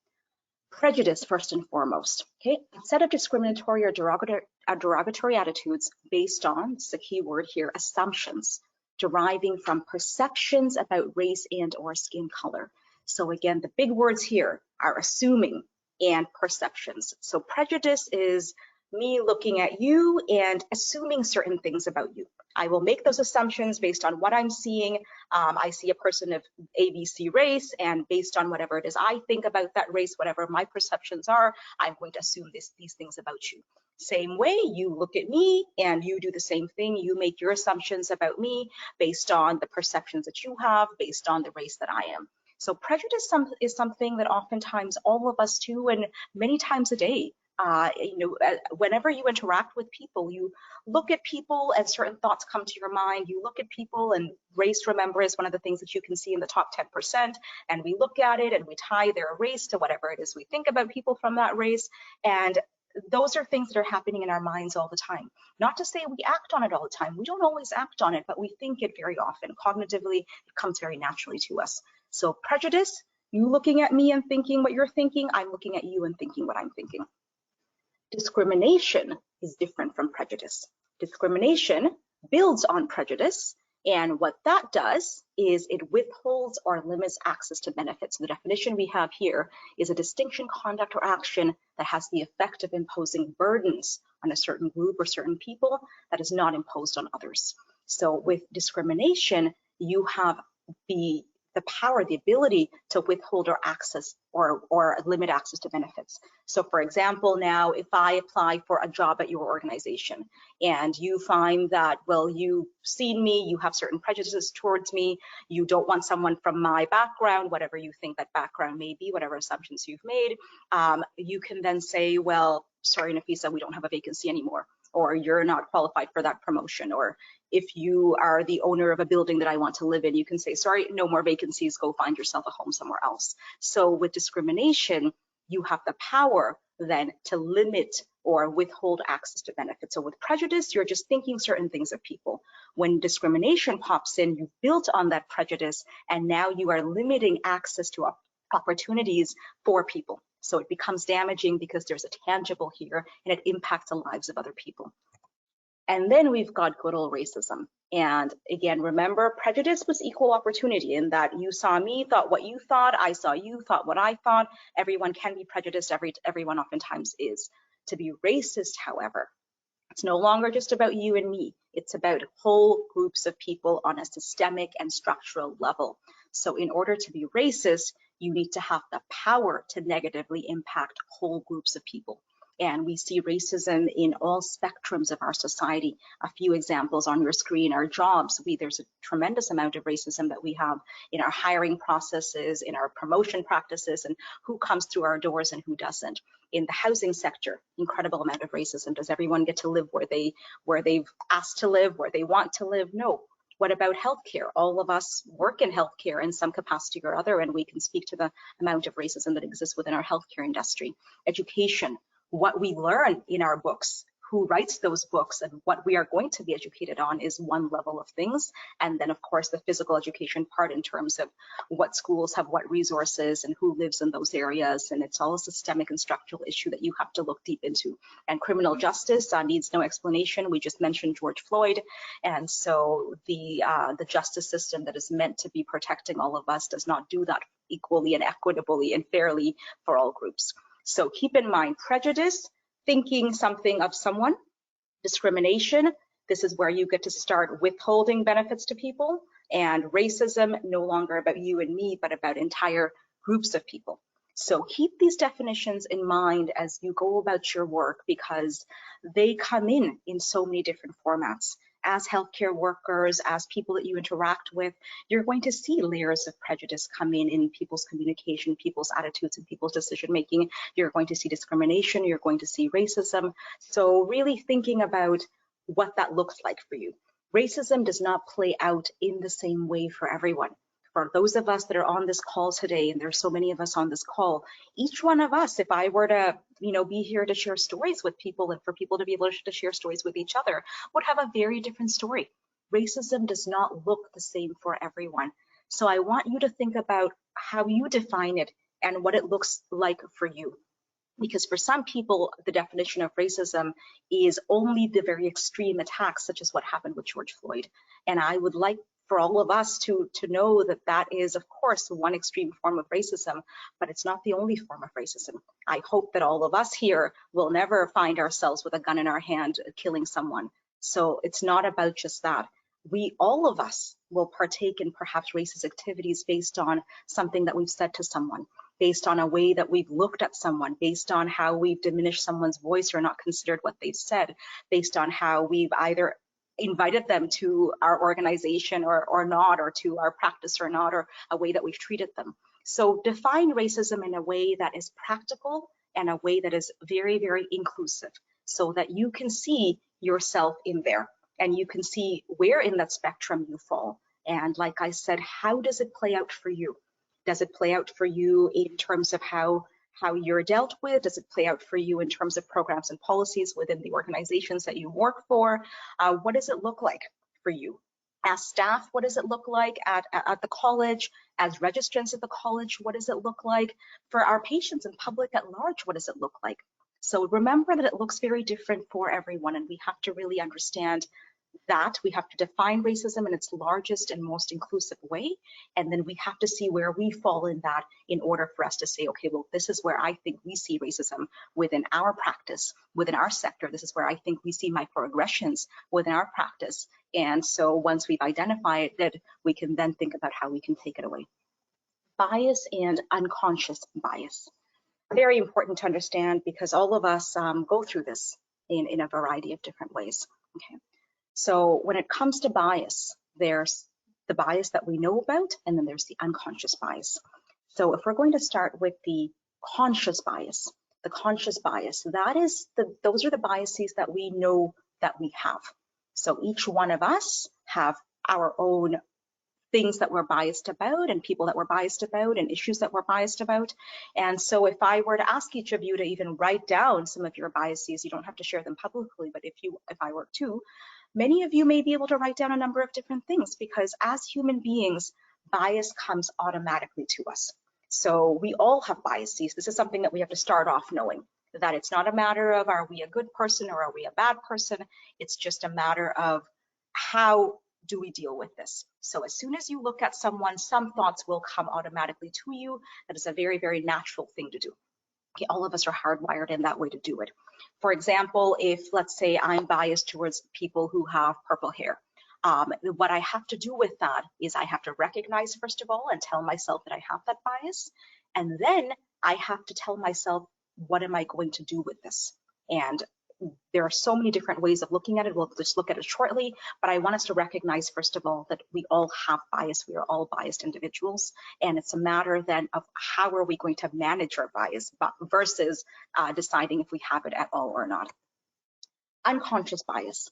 Prejudice, first and foremost, okay, a set of discriminatory or derogatory attitudes based on, it's a key word here, assumptions deriving from perceptions about race and or skin color. So again, the big words here are assuming and perceptions. So prejudice is me looking at you and assuming certain things about you. I will make those assumptions based on what I'm seeing. I see a person of ABC race, and based on whatever it is I think about that race, whatever my perceptions are, I'm going to assume these things about you. Same way, you look at me and you do the same thing. You make your assumptions about me based on the perceptions that you have, based on the race that I am. So prejudice is something that oftentimes all of us do, and many times a day. Whenever you interact with people, you look at people and certain thoughts come to your mind. You look at people, and race, remember, is one of the things that you can see in the top 10%. And we look at it and we tie their race to whatever it is we think about people from that race. And those are things that are happening in our minds all the time. Not to say we act on it all the time. We don't always act on it, but we think it very often. Cognitively, it comes very naturally to us. So prejudice You looking at me and thinking what you're thinking, I'm looking at you and thinking what I'm thinking. Discrimination is different from prejudice. Discrimination builds on prejudice, and what that does is it withholds or limits access to benefits. The definition we have here is a distinction, conduct, or action that has the effect of imposing burdens on a certain group or certain people that is not imposed on others. So with discrimination, you have the power, the ability to withhold or access or limit access to benefits. So for example, now if I apply for a job at your organization and you find that, well, you've seen me, you have certain prejudices towards me, you don't want someone from my background, whatever you think that background may be, whatever assumptions you've made, you can then say, well, sorry, Nafisa, we don't have a vacancy anymore, or you're not qualified for that promotion. Or if you are the owner of a building that I want to live in, you can say, sorry, no more vacancies, go find yourself a home somewhere else. So with discrimination, you have the power then to limit or withhold access to benefits. So with prejudice, you're just thinking certain things of people. When discrimination pops in, you've built on that prejudice, and now you are limiting access to opportunities for people. So it becomes damaging because there's a tangible here and it impacts the lives of other people. And then we've got good old racism. And again, remember, prejudice was equal opportunity in that you saw me, thought what you thought, I saw you, thought what I thought. Everyone can be prejudiced, everyone oftentimes is. To be racist, however, it's no longer just about you and me. It's about whole groups of people on a systemic and structural level. So in order to be racist, you need to have the power to negatively impact whole groups of people. And we see racism in all spectrums of our society. A few examples on your screen are jobs. There's a tremendous amount of racism that we have in our hiring processes, in our promotion practices, and who comes through our doors and who doesn't. In the housing sector, incredible amount of racism. Does everyone get to live where they've asked to live, where they want to live? No. What about healthcare? All of us work in healthcare in some capacity or other, and we can speak to the amount of racism that exists within our healthcare industry. Education, what we learn in our books, who writes those books, and what we are going to be educated on is one level of things. And then, of course, the physical education part in terms of what schools have what resources and who lives in those areas. And it's all a systemic and structural issue that you have to look deep into. And criminal justice needs no explanation. We just mentioned George Floyd. And so the justice system that is meant to be protecting all of us does not do that equally and equitably and fairly for all groups. So keep in mind, prejudice, thinking something of someone, discrimination, this is where you get to start withholding benefits to people, and racism, no longer about you and me, but about entire groups of people. So keep these definitions in mind as you go about your work, because they come in so many different formats. As healthcare workers, as people that you interact with, you're going to see layers of prejudice come in people's communication, people's attitudes, and people's decision making. You're going to see discrimination, you're going to see racism. So really thinking about what that looks like for you. Racism does not play out in the same way for everyone. For those of us that are on this call today, and there's so many of us on this call, each one of us, if I were to be here to share stories with people and for people to be able to share stories with each other, would have a very different story. Racism does not look the same for everyone. So I want you to think about how you define it and what it looks like for you. Because for some people, the definition of racism is only the very extreme attacks, such as what happened with George Floyd. And I would like for all of us to know that that is, of course, one extreme form of racism, but it's not the only form of racism. I hope that all of us here will never find ourselves with a gun in our hand killing someone. So it's not about just that. All of us will partake in perhaps racist activities based on something that we've said to someone, based on a way that we've looked at someone, based on how we've diminished someone's voice or not considered what they've said, based on how we've either invited them to our organization or not, or to our practice or not, or a way that we've treated them. So define racism in a way that is practical and a way that is very, very inclusive, so that you can see yourself in there and you can see where in that spectrum you fall. And like I said, how does it play out for you? Does it play out for you in terms of how you're dealt with? Does it play out for you in terms of programs and policies within the organizations that you work for? What does it look like for you? As staff, what does it look like at the college? As registrants at the college, what does it look like? For our patients and public at large, what does it look like? So remember that it looks very different for everyone, and we have to really understand that. We have to define racism in its largest and most inclusive way, and then we have to see where we fall in that in order for us to say, okay, well, this is where I think we see racism within our practice, within our sector. This is where I think we see microaggressions within our practice. And so once we've identified that, we can then think about how we can take it away. Bias and unconscious bias. Very important to understand, because all of us go through this in a variety of different ways. Okay. So when it comes to bias, there's the bias that we know about, and then there's the unconscious bias. So if we're going to start with the conscious bias, those are the biases that we know that we have. So each one of us have our own things that we're biased about, and people that we're biased about, and issues that we're biased about. And so if I were to ask each of you to even write down some of your biases, you don't have to share them publicly, but if I were to, many of you may be able to write down a number of different things, because as human beings, bias comes automatically to us. So we all have biases. This is something that we have to start off knowing, that it's not a matter of are we a good person or are we a bad person. It's just a matter of how do we deal with this. So as soon as you look at someone, some thoughts will come automatically to you. That is a very, very natural thing to do. Okay, all of us are hardwired in that way to do it. For example, if let's say I'm biased towards people who have purple hair, what I have to do with that is I have to recognize, first of all, and tell myself that I have that bias. And then I have to tell myself, what am I going to do with this? And there are so many different ways of looking at it. We'll just look at it shortly, but I want us to recognize, first of all, that we all have bias. We are all biased individuals, and it's a matter then of how are we going to manage our bias versus deciding if we have it at all or not. Unconscious bias.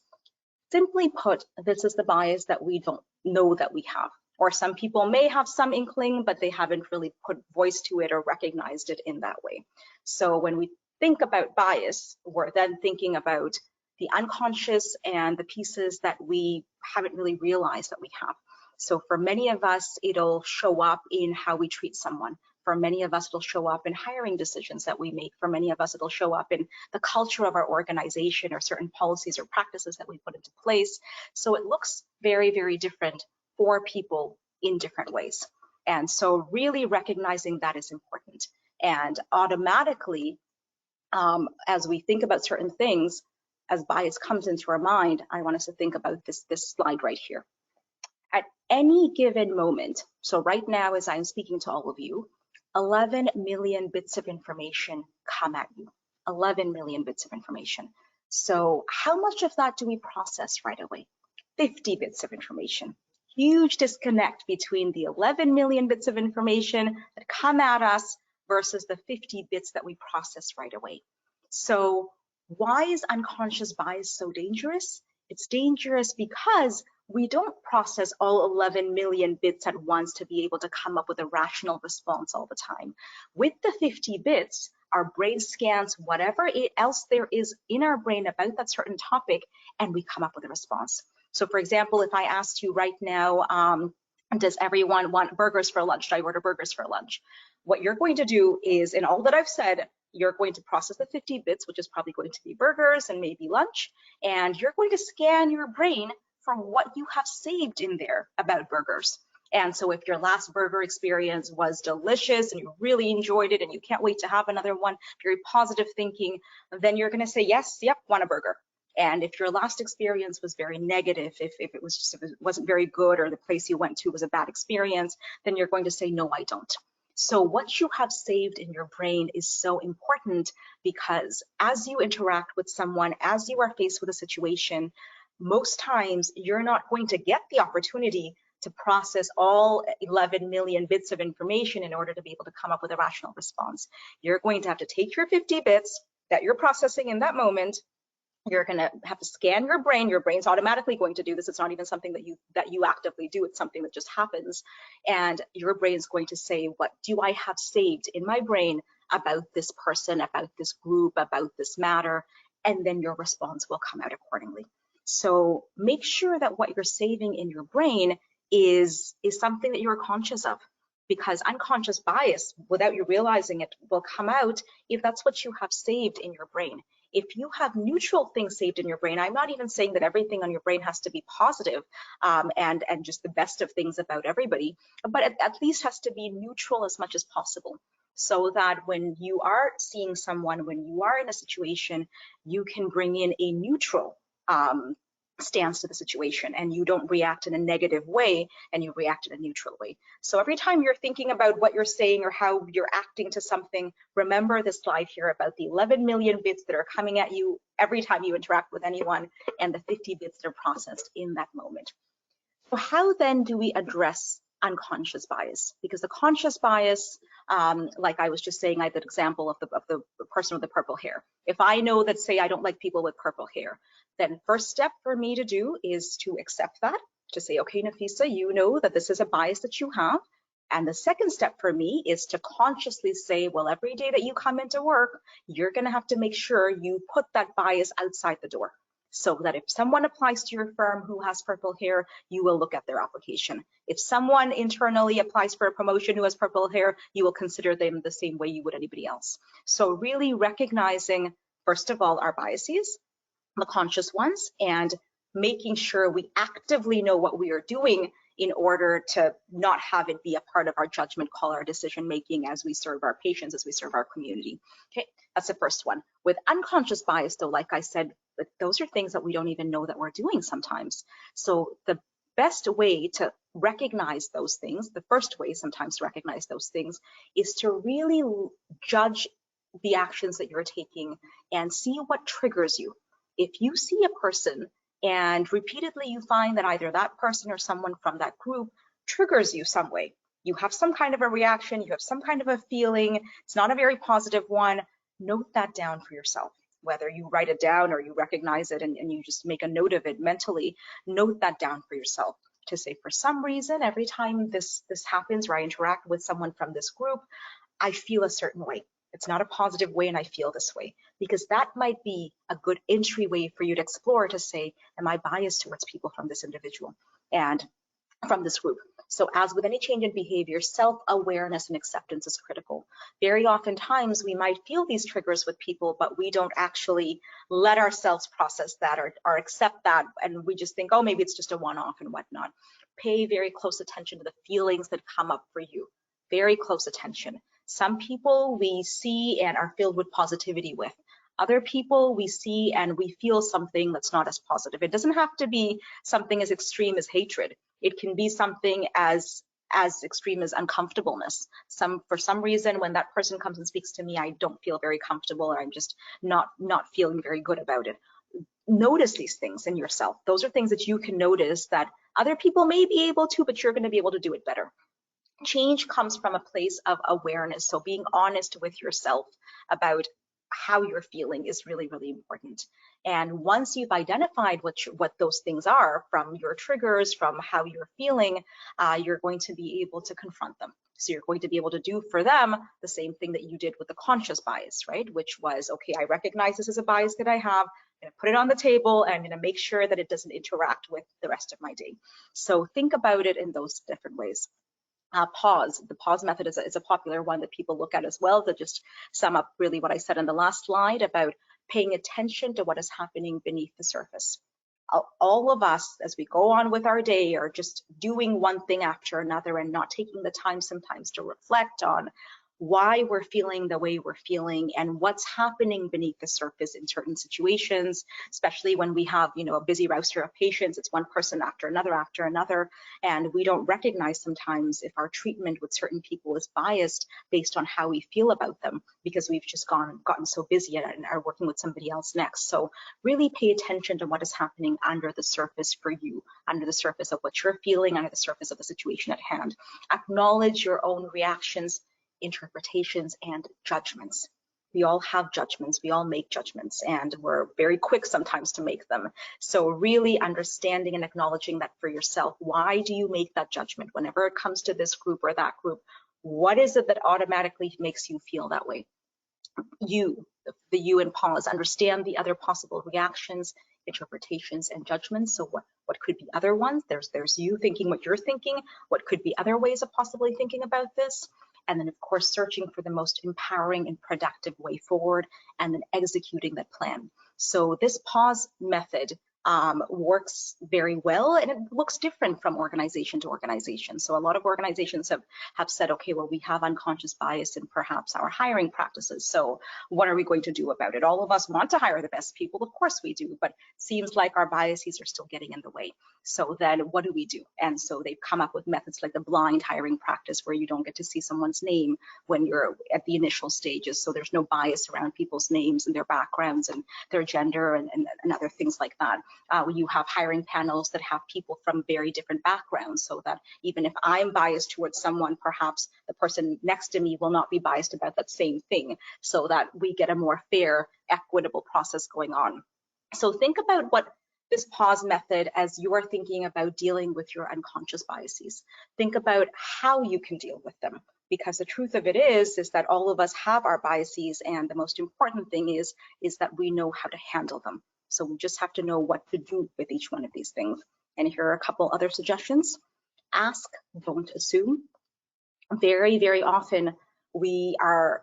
Simply put, this is the bias that we don't know that we have, or some people may have some inkling, but they haven't really put voice to it or recognized it in that way. So when we think about bias, we're then thinking about the unconscious and the pieces that we haven't really realized that we have. So for many of us, it'll show up in how we treat someone. For many of us, it'll show up in hiring decisions that we make. For many of us, it'll show up in the culture of our organization or certain policies or practices that we put into place. So it looks very, very different for people in different ways. And so really recognizing that is important. And automatically, as we think about certain things, as bias comes into our mind, I want us to think about this slide right here. At any given moment, so right now as I'm speaking to all of you, 11 million bits of information come at you, 11 million bits of information. So how much of that do we process right away? 50 bits of information. Huge disconnect between the 11 million bits of information that come at us versus the 50 bits that we process right away. So why is unconscious bias so dangerous? It's dangerous because we don't process all 11 million bits at once to be able to come up with a rational response all the time. With the 50 bits, our brain scans whatever else there is in our brain about that certain topic, and we come up with a response. So for example, if I asked you right now, does everyone want burgers for lunch? Should I order burgers for lunch? What you're going to do is, in all that I've said, you're going to process the 50 bits, which is probably going to be burgers and maybe lunch, and you're going to scan your brain for what you have saved in there about burgers. And so if your last burger experience was delicious and you really enjoyed it and you can't wait to have another one, very positive thinking, then you're going to say, yes, yep, want a burger. And if your last experience was very negative, if it wasn't very good, or the place you went to was a bad experience, then you're going to say, no, I don't. So what you have saved in your brain is so important, because as you interact with someone, as you are faced with a situation, most times you're not going to get the opportunity to process all 11 million bits of information in order to be able to come up with a rational response. You're going to have to take your 50 bits that you're processing in that moment. You're going to have to scan your brain. Your brain's automatically going to do this. It's not even something that you actively do. It's something that just happens. And your brain's going to say, what do I have saved in my brain about this person, about this group, about this matter? And then your response will come out accordingly. So make sure that what you're saving in your brain is something that you're conscious of, because unconscious bias, without you realizing it, will come out if that's what you have saved in your brain. If you have neutral things saved in your brain, I'm not even saying that everything on your brain has to be positive and just the best of things about everybody, but at least has to be neutral as much as possible, so that when you are seeing someone, when you are in a situation, you can bring in a neutral stance to the situation, and you don't react in a negative way, and you react in a neutral way. So every time you're thinking about what you're saying or how you're acting to something, remember this slide here about the 11 million bits that are coming at you every time you interact with anyone, and the 50 bits that are processed in that moment. So how then do we address unconscious bias? Because the conscious bias, like I was just saying, I had that example of the person with the purple hair. If I know that, say, I don't like people with purple hair, then first step for me to do is to accept that, to say, okay, Nafisa, you know that this is a bias that you have. And the second step for me is to consciously say, well, every day that you come into work, you're going to have to make sure you put that bias outside the door, so that if someone applies to your firm who has purple hair, you will look at their application. If someone internally applies for a promotion who has purple hair, you will consider them the same way you would anybody else. So really recognizing, first of all, our biases, the conscious ones, and making sure we actively know what we are doing in order to not have it be a part of our judgment call, our decision making as we serve our patients, as we serve our community. Okay, that's the first one. With unconscious bias, though, like I said, those are things that we don't even know that we're doing sometimes. So the best way to recognize those things, the first way sometimes to recognize those things, is to really judge the actions that you're taking and see what triggers you. If you see a person and repeatedly you find that either that person or someone from that group triggers you some way, you have some kind of a reaction, you have some kind of a feeling, it's not a very positive one, note that down for yourself. Whether you write it down or you recognize it and you just make a note of it mentally, note that down for yourself. To say, for some reason, every time this happens or I interact with someone from this group, I feel a certain way. It's not a positive way and I feel this way, because that might be a good entryway for you to explore, to say, am I biased towards people from this individual and from this group? So as with any change in behavior, self-awareness and acceptance is critical. Very oftentimes we might feel these triggers with people, but we don't actually let ourselves process that or accept that, and we just think, oh, maybe it's just a one-off and whatnot. Pay very close attention to the feelings that come up for you. Very close attention. Some people we see and are filled with positivity with. Other people we see and we feel something that's not as positive. It doesn't have to be something as extreme as hatred. It can be something as extreme as uncomfortableness. For some reason, when that person comes and speaks to me, I don't feel very comfortable, or I'm just not feeling very good about it. Notice these things in yourself. Those are things that you can notice that other people may be able to, but you're going to be able to do it better. Change comes from a place of awareness. So being honest with yourself about how you're feeling is really, really important. And once you've identified what those things are, from your triggers, from how you're feeling, you're going to be able to confront them. So you're going to be able to do for them the same thing that you did with the conscious bias, right? Which was, okay, I recognize this as a bias that I have. I'm going to put it on the table, and I'm going to make sure that it doesn't interact with the rest of my day. So think about it in those different ways. Pause. The pause method is a popular one that people look at as well, to just sum up really what I said in the last slide about paying attention to what is happening beneath the surface. All of us, as we go on with our day, are just doing one thing after another and not taking the time sometimes to reflect on why we're feeling the way we're feeling and what's happening beneath the surface in certain situations, especially when we have, a busy roster of patients. It's one person after another, and we don't recognize sometimes if our treatment with certain people is biased based on how we feel about them, because we've just gotten so busy and are working with somebody else next. So really pay attention to what is happening under the surface for you, under the surface of what you're feeling, under the surface of the situation at hand. Acknowledge your own reactions, interpretations, and judgments. We all have judgments, we all make judgments, and we're very quick sometimes to make them. So really understanding and acknowledging that for yourself. Why do you make that judgment? Whenever it comes to this group or that group, what is it that automatically makes you feel that way? The you in pause, understand the other possible reactions, interpretations and judgments. So what could be other ones? There's you thinking what you're thinking. What could be other ways of possibly thinking about this? And then, of course, searching for the most empowering and productive way forward, and then executing that plan. So this pause method works very well, and it looks different from organization to organization. So a lot of organizations have said, okay, well, we have unconscious bias in perhaps our hiring practices. So what are we going to do about it? All of us want to hire the best people, of course we do, but seems like our biases are still getting in the way. So then what do we do? And so they've come up with methods like the blind hiring practice, where you don't get to see someone's name when you're at the initial stages. So there's no bias around people's names and their backgrounds and their gender and other things like that. You have hiring panels that have people from very different backgrounds, so that even if I'm biased towards someone, perhaps the person next to me will not be biased about that same thing, so that we get a more fair, equitable process going on. So think about what this pause method as you are thinking about dealing with your unconscious biases. Think about how you can deal with them, because the truth of it is that all of us have our biases, and the most important thing is that we know how to handle them. So we just have to know what to do with each one of these things. And here are a couple other suggestions. Ask, don't assume. Very, very often we are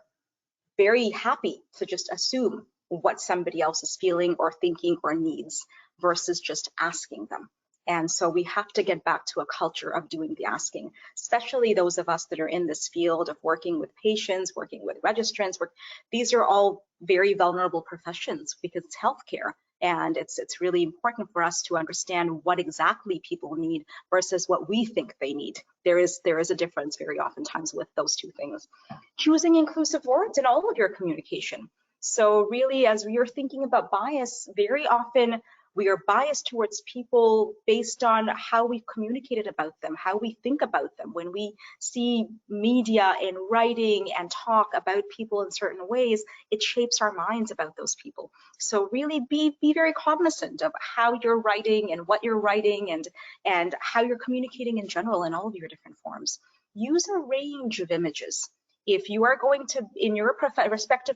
very happy to just assume what somebody else is feeling or thinking or needs versus just asking them. And so we have to get back to a culture of doing the asking, especially those of us that are in this field of working with patients, working with registrants. These are all very vulnerable professions because it's healthcare. And it's really important for us to understand what exactly people need versus what we think they need. There is a difference very oftentimes with those two things. Choosing inclusive words in all of your communication. So really, as we are thinking about bias, very often we are biased towards people based on how we've communicated about them, how we think about them. When we see media and writing and talk about people in certain ways, it shapes our minds about those people. So really be very cognizant of how you're writing and what you're writing and how you're communicating in general in all of your different forms. Use a range of images. If you are going to, in your respective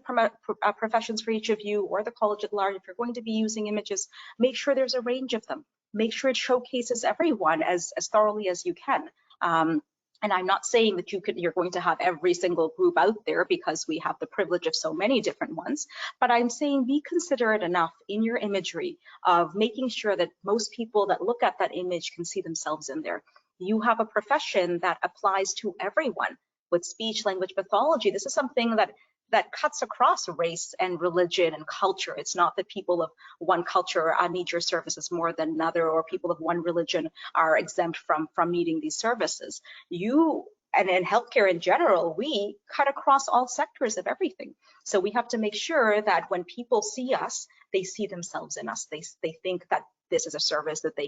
professions for each of you or the college at large, if you're going to be using images, make sure there's a range of them. Make sure it showcases everyone as thoroughly as you can. And I'm not saying that you're going to have every single group out there, because we have the privilege of so many different ones, but I'm saying be considerate enough in your imagery of making sure that most people that look at that image can see themselves in there. You have a profession that applies to everyone. With speech language pathology, this is something that cuts across race and religion and culture. It's not that people of one culture need your services more than another, or people of one religion are exempt from needing these services. And in healthcare in general, we cut across all sectors of everything. So we have to make sure that when people see us, they see themselves in us. They think that this is a service that they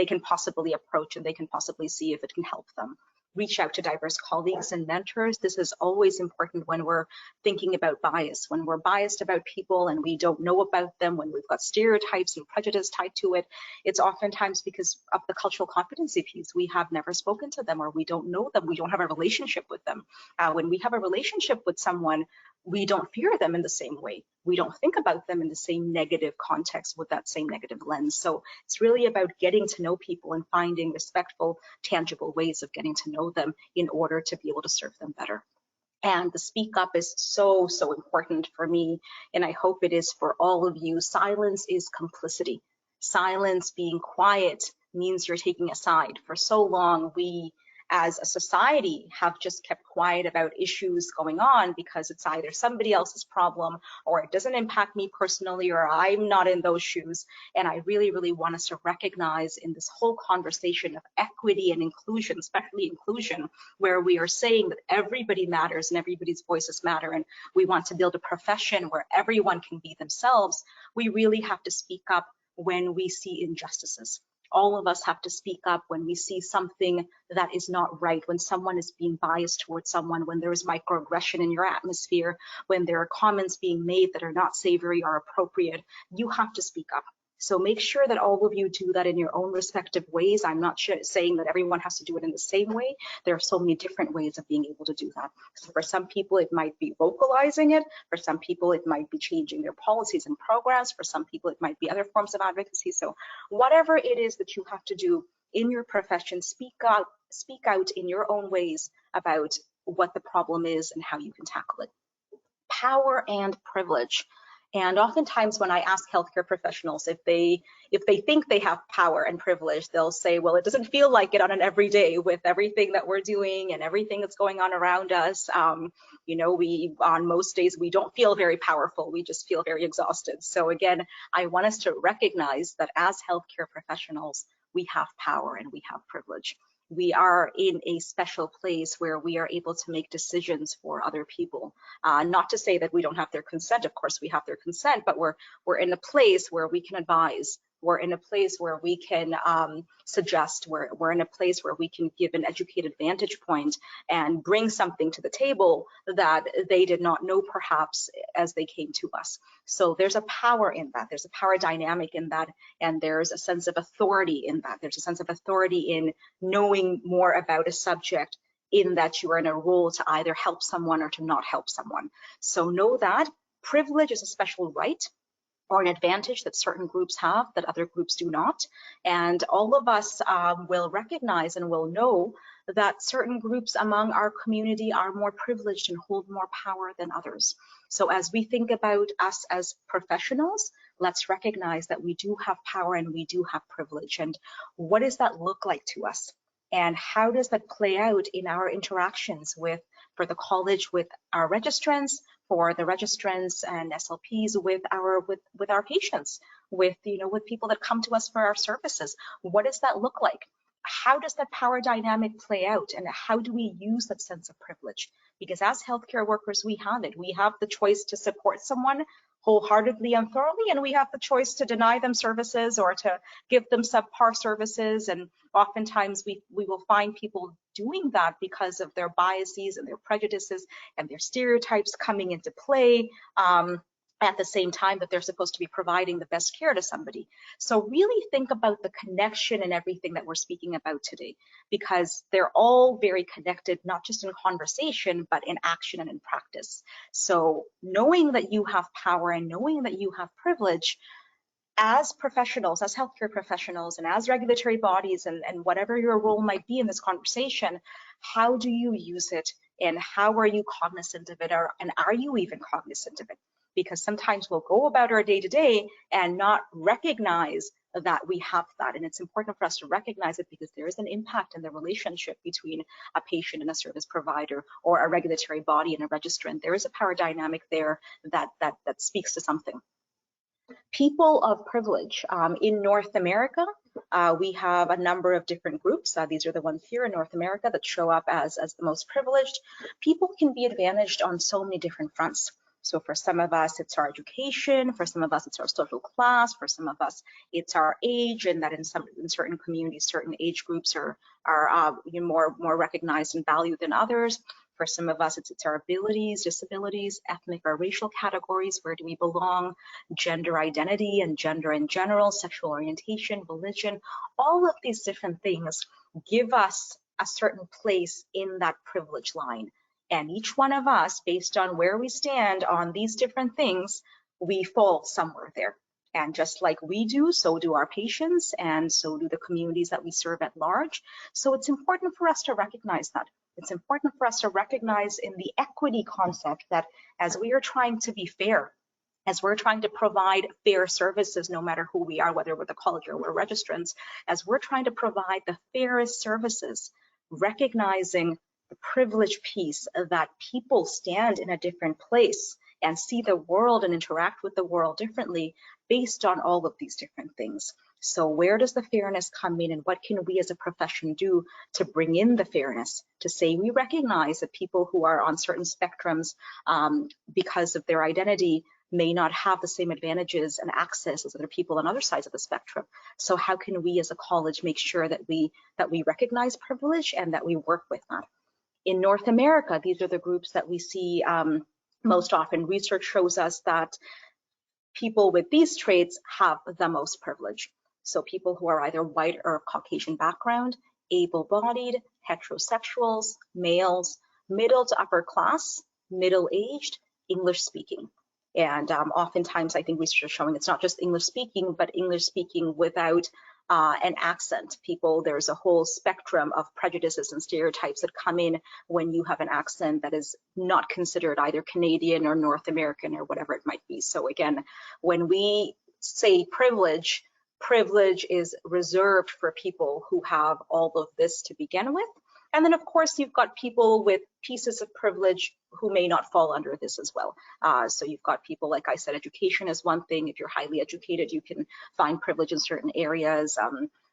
can possibly approach, and they can possibly see if it can help them. Reach out to diverse colleagues and mentors. This is always important when we're thinking about bias. When we're biased about people and we don't know about them, when we've got stereotypes and prejudice tied to it, it's oftentimes because of the cultural competency piece. We have never spoken to them, or we don't know them. We don't have a relationship with them. When we have a relationship with someone, we don't fear them in the same way. We don't think about them in the same negative context with that same negative lens. So it's really about getting to know people and finding respectful, tangible ways of getting to know them in order to be able to serve them better. And the speak up is so, so important for me, and I hope it is for all of you. Silence is complicity. Silence, being quiet, means you're taking a side. For so long, we as a society have just kept quiet about issues going on because it's either somebody else's problem, or it doesn't impact me personally, or I'm not in those shoes. And I really, really want us to recognize in this whole conversation of equity and inclusion, especially inclusion, where we are saying that everybody matters and everybody's voices matter, and we want to build a profession where everyone can be themselves, we really have to speak up when we see injustices. All of us have to speak up when we see something that is not right, when someone is being biased towards someone, when there is microaggression in your atmosphere, when there are comments being made that are not savory or appropriate. You have to speak up. So make sure that all of you do that in your own respective ways. I'm not saying that everyone has to do it in the same way. There are so many different ways of being able to do that. So for some people, it might be vocalizing it. For some people, it might be changing their policies and programs. For some people, it might be other forms of advocacy. So whatever it is that you have to do in your profession, speak out in your own ways about what the problem is and how you can tackle it. Power and privilege. And oftentimes when I ask healthcare professionals if they think they have power and privilege, they'll say, well, it doesn't feel like it on an everyday with everything that we're doing and everything that's going on around us. You know, on most days, we don't feel very powerful. We just feel very exhausted. So again, I want us to recognize that as healthcare professionals, we have power and we have privilege. We are in a special place where we are able to make decisions for other people. Not to say that we don't have their consent. Of course, we have their consent, but we're in a place where we can advise. We're in a place where we can suggest. We're in a place where we can give an educated vantage point and bring something to the table that they did not know perhaps as they came to us. So there's a power in that. There's a power dynamic in that, and there's a sense of authority in that. There's a sense of authority in knowing more about a subject, in that you are in a role to either help someone or to not help someone. So know that privilege is a special right or an advantage that certain groups have that other groups do not. And all of us will recognize and will know that certain groups among our community are more privileged and hold more power than others. So as we think about us as professionals, let's recognize that we do have power and we do have privilege. And what does that look like to us? And how does that play out in our interactions for the college with our registrants, for the registrants and SLPs with our patients, with people that come to us for our services? What does that look like? How does that power dynamic play out, and how do we use that sense of privilege? Because as healthcare workers, we have it. We have the choice to support someone wholeheartedly and thoroughly, and we have the choice to deny them services or to give them subpar services. And oftentimes we will find people doing that because of their biases and their prejudices and their stereotypes coming into play at the same time that they're supposed to be providing the best care to somebody. So really think about the connection and everything that we're speaking about today, because they're all very connected, not just in conversation, but in action and in practice. So knowing that you have power and knowing that you have privilege, as professionals, as healthcare professionals, and as regulatory bodies, and whatever your role might be in this conversation, how do you use it, and how are you cognizant of it, and are you even cognizant of it? Because sometimes we'll go about our day-to-day and not recognize that we have that. And it's important for us to recognize it, because there is an impact in the relationship between a patient and a service provider, or a regulatory body and a registrant. There is a power dynamic there that speaks to something. People of privilege. In North America, we have a number of different groups. These are the ones here in North America that show up as the most privileged. People can be advantaged on so many different fronts. So for some of us, it's our education. For some of us, it's our social class. For some of us, it's our age, and that in certain communities, certain age groups are more recognized and valued than others. For some of us, it's our abilities, disabilities, ethnic or racial categories. Where do we belong? Gender identity and gender in general, sexual orientation, religion, all of these different things give us a certain place in that privilege line. And each one of us, based on where we stand on these different things, we fall somewhere there. And just like we do, so do our patients, and so do the communities that we serve at large. So it's important for us to recognize that. It's important for us to recognize in the equity concept that as we are trying to be fair, as we're trying to provide fair services, no matter who we are, whether we're the college or we're registrants, as we're trying to provide the fairest services, recognizing the privilege piece that people stand in a different place and see the world and interact with the world differently based on all of these different things. So where does the fairness come in, and what can we as a profession do to bring in the fairness, to say we recognize that people who are on certain spectrums because of their identity may not have the same advantages and access as other people on other sides of the spectrum. So how can we as a college make sure that we recognize privilege and that we work with that? In North America, these are the groups that we see most often. Research shows us that people with these traits have the most privilege. So people who are either white or Caucasian background, able-bodied, heterosexuals, males, middle to upper class, middle-aged, English-speaking. And oftentimes I think research is showing it's not just English-speaking, but English-speaking without an accent. There's a whole spectrum of prejudices and stereotypes that come in when you have an accent that is not considered either Canadian or North American or whatever it might be. So again, when we say privilege, privilege is reserved for people who have all of this to begin with. And then, of course, you've got people with pieces of privilege who may not fall under this as well. So you've got people, like I said, education is one thing. If you're highly educated, you can find privilege in certain areas.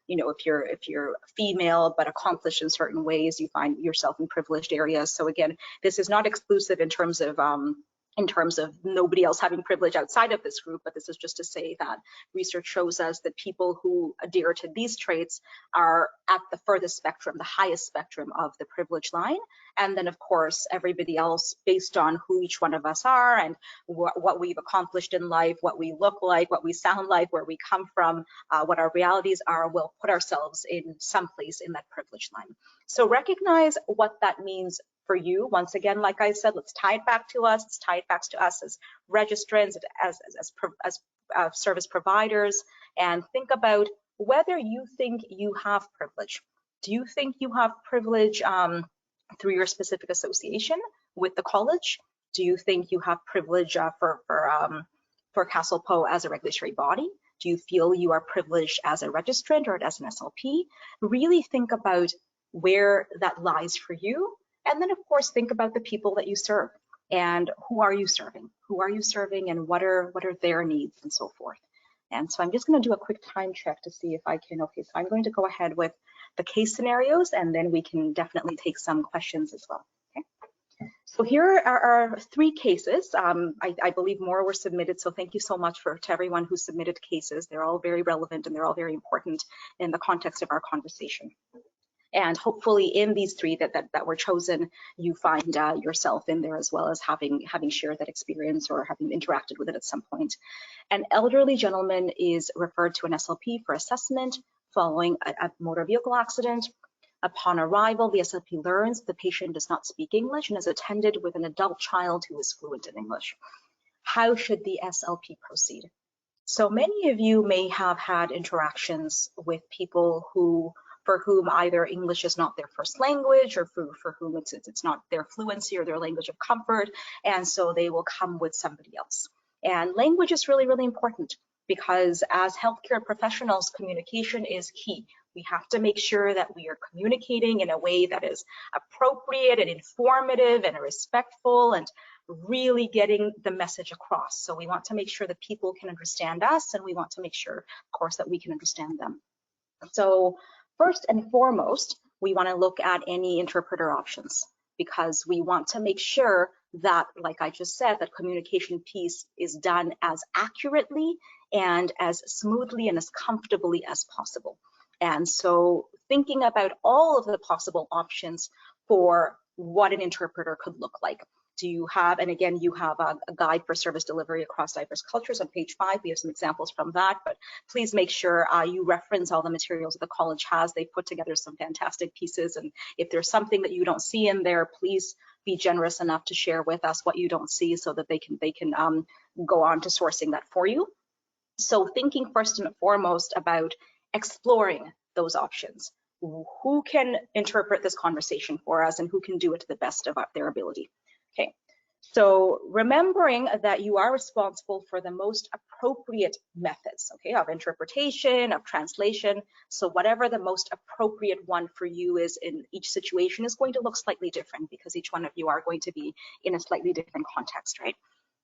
You know, if you're female but accomplished in certain ways, you find yourself in privileged areas. So again, this is not exclusive in terms of nobody else having privilege outside of this group, but this is just to say that research shows us that people who adhere to these traits are at the furthest spectrum, the highest spectrum of the privilege line. And then, of course, everybody else, based on who each one of us are and what we've accomplished in life, what we look like, what we sound like, where we come from, what our realities are, will put ourselves in some place in that privilege line. So recognize what that means for you. Once again, like I said, let's tie it back to us. Let's tie it back to us as registrants, as service providers, and think about whether you think you have privilege. Do you think you have privilege through your specific association with the college? Do you think you have privilege for CASLPO as a regulatory body? Do you feel you are privileged as a registrant or as an SLP? Really think about where that lies for you. And then, of course, think about the people that you serve and who are you serving? Who are you serving and what are their needs and so forth. And so I'm just going to do a quick time check to see if I can. Okay, so I'm going to go ahead with the case scenarios and then we can definitely take some questions as well. Okay. So here are our 3 cases. I believe more were submitted, so thank you so much to everyone who submitted cases. They're all very relevant and they're all very important in the context of our conversation. And hopefully in these 3 that were chosen, you find yourself in there as well as having shared that experience or having interacted with it at some point. An elderly gentleman is referred to an SLP for assessment following a motor vehicle accident. Upon arrival, the SLP learns the patient does not speak English and is attended with an adult child who is fluent in English. How should the SLP proceed? So many of you may have had interactions with people for whom either English is not their first language or for whom it's not their fluency or their language of comfort, and so they will come with somebody else. And language is really, really important because as healthcare professionals, communication is key. We have to make sure that we are communicating in a way that is appropriate and informative and respectful and really getting the message across. So we want to make sure that people can understand us, and we want to make sure, of course, that we can understand them. So first and foremost, we want to look at any interpreter options because we want to make sure that, like I just said, that communication piece is done as accurately and as smoothly and as comfortably as possible. And so thinking about all of the possible options for what an interpreter could look like. Do you have, and again, you have a guide for service delivery across diverse cultures on page 5. We have some examples from that, but please make sure you reference all the materials that the college has. They've put together some fantastic pieces, and if there's something that you don't see in there, please be generous enough to share with us what you don't see so that they can go on to sourcing that for you. So thinking first and foremost about exploring those options. Who can interpret this conversation for us and who can do it to the best of their ability? Okay, so remembering that you are responsible for the most appropriate methods, okay, of interpretation, of translation. So whatever the most appropriate one for you is in each situation is going to look slightly different because each one of you are going to be in a slightly different context, right?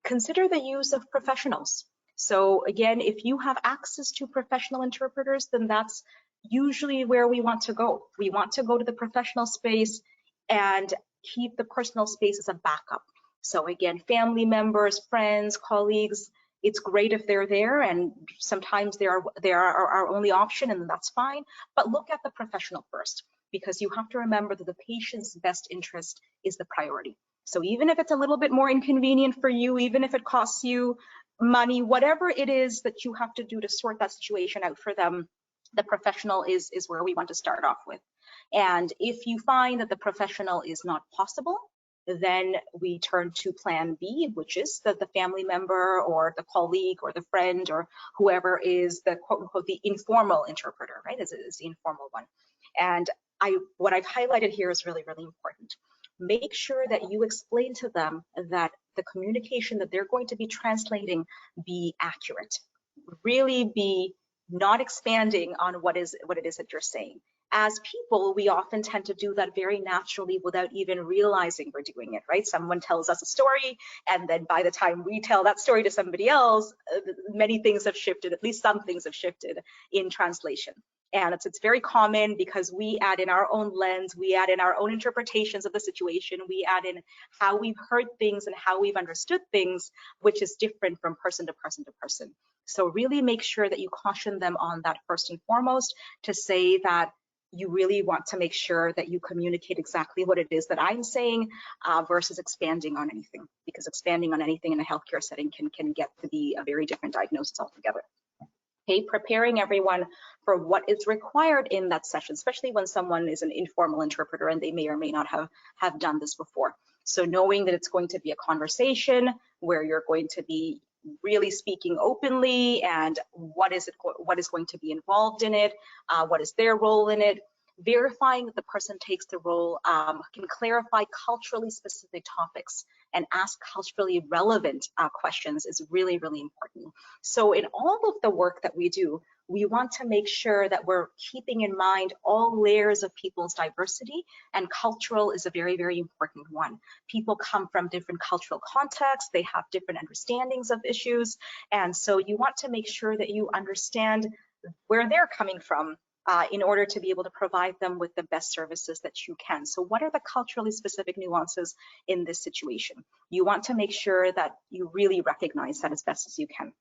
Consider the use of professionals. So again, if you have access to professional interpreters, then that's usually where we want to go. We want to go to the professional space and keep the personal space as a backup. So again, family members, friends, colleagues, it's great if they're there, and sometimes they are our only option, and that's fine. But look at the professional first, because you have to remember that the patient's best interest is the priority. So even if it's a little bit more inconvenient for you, even if it costs you money, whatever it is that you have to do to sort that situation out for them, the professional is where we want to start off with. And if you find that the professional is not possible, then we turn to plan B, which is the family member or the colleague or the friend or whoever is the quote unquote the informal interpreter, right? Is the informal one. And what I've highlighted here is really, really important. Make sure that you explain to them that the communication that they're going to be translating be accurate. Really be not expanding on what it is that you're saying. As people, we often tend to do that very naturally without even realizing we're doing it, right? Someone tells us a story, and then by the time we tell that story to somebody else, many things have shifted, at least some things have shifted in translation. And it's very common because we add in our own lens, we add in our own interpretations of the situation, we add in how we've heard things and how we've understood things, which is different from person to person to person. So really make sure that you caution them on that first and foremost, to say that you really want to make sure that you communicate exactly what it is that I'm saying versus expanding on anything, because expanding on anything in a healthcare setting can get to be a very different diagnosis altogether. Okay, preparing everyone for what is required in that session, especially when someone is an informal interpreter and they may or may not have done this before. So knowing that it's going to be a conversation where you're going to be really speaking openly, and what is going to be involved in it, what is their role in it, verifying that the person takes the role, can clarify culturally specific topics and ask culturally relevant questions is really, really important. So in all of the work that we do, we want to make sure that we're keeping in mind all layers of people's diversity, and cultural is a very, very important one. People come from different cultural contexts, they have different understandings of issues, and so you want to make sure that you understand where they're coming from in order to be able to provide them with the best services that you can. So what are the culturally specific nuances in this situation? You want to make sure that you really recognize that as best as you can,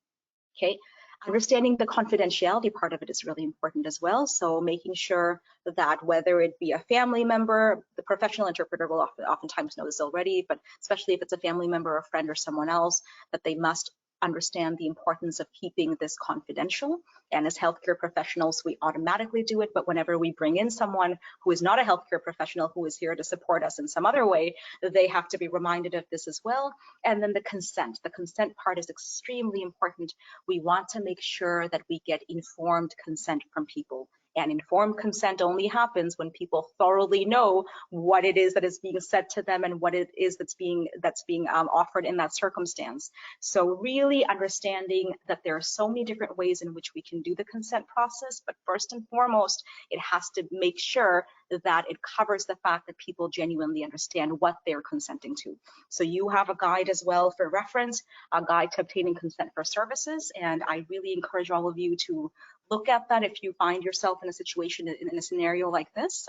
okay? Understanding the confidentiality part of it is really important as well. So making sure that whether it be a family member, the professional interpreter will oftentimes know this already, but especially if it's a family member, a friend, or someone else, that they must understand the importance of keeping this confidential. And as healthcare professionals, we automatically do it, but whenever we bring in someone who is not a healthcare professional, who is here to support us in some other way, they have to be reminded of this as well. And then the consent part is extremely important. We want to make sure that we get informed consent from people. And informed consent only happens when people thoroughly know what it is that is being said to them and what it is that's being offered in that circumstance. So really understanding that there are so many different ways in which we can do the consent process, but first and foremost, it has to make sure that it covers the fact that people genuinely understand what they're consenting to. So you have a guide as well for reference, a guide to obtaining consent for services, and I really encourage all of you to look at that if you find yourself in a situation, in a scenario like this,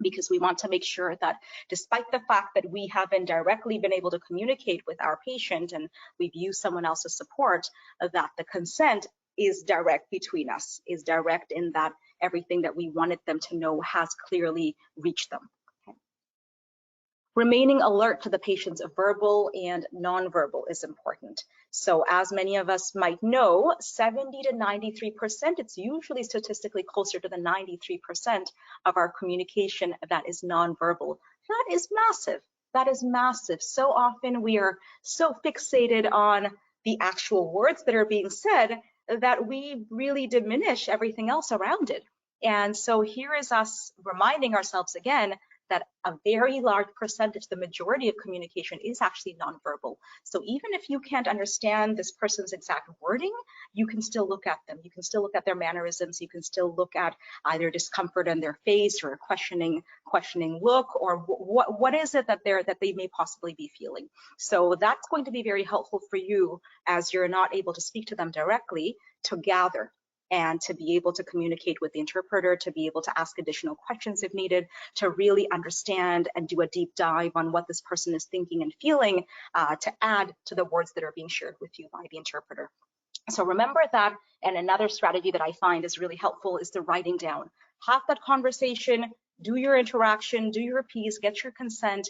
because we want to make sure that despite the fact that we haven't directly been able to communicate with our patient and we've used someone else's support, that the consent is direct between us, is direct in that everything that we wanted them to know has clearly reached them. Remaining alert to the patient's verbal and nonverbal is important. So as many of us might know, 70 to 93%, it's usually statistically closer to the 93% of our communication that is nonverbal. That is massive. That is massive. So often we are so fixated on the actual words that are being said that we really diminish everything else around it. And so here is us reminding ourselves again that a very large percentage, the majority of communication is actually nonverbal. So even if you can't understand this person's exact wording, you can still look at them. You can still look at their mannerisms. You can still look at either discomfort on their face or a questioning look, or what is it that they may possibly be feeling. So that's going to be very helpful for you as you're not able to speak to them directly, to gather and to be able to communicate with the interpreter, to be able to ask additional questions if needed, to really understand and do a deep dive on what this person is thinking and feeling, to add to the words that are being shared with you by the interpreter. So remember that, and another strategy that I find is really helpful is the writing down. Have that conversation, do your interaction, do your piece, get your consent,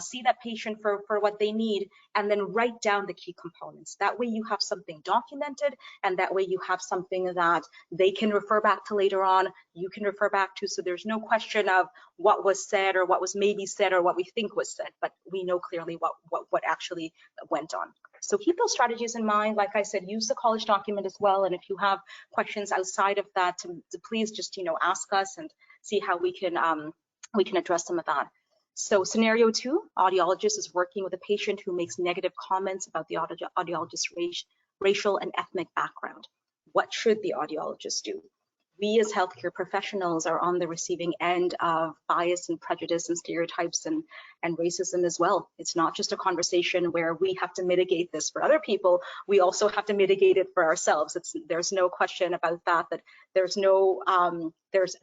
see that patient for what they need, and then write down the key components. That way you have something documented, and that way you have something that they can refer back to later on, you can refer back to, so there's no question of what was said or what was maybe said or what we think was said, but we know clearly what actually went on. So keep those strategies in mind. Like I said, use the college document as well. And if you have questions outside of that, to please just, ask us and see how we can address some of that. So scenario 2, audiologist is working with a patient who makes negative comments about the audiologist's racial and ethnic background. What should the audiologist do? We as healthcare professionals are on the receiving end of bias and prejudice and stereotypes and racism as well. It's not just a conversation where we have to mitigate this for other people, we also have to mitigate it for ourselves. There's no question about that there's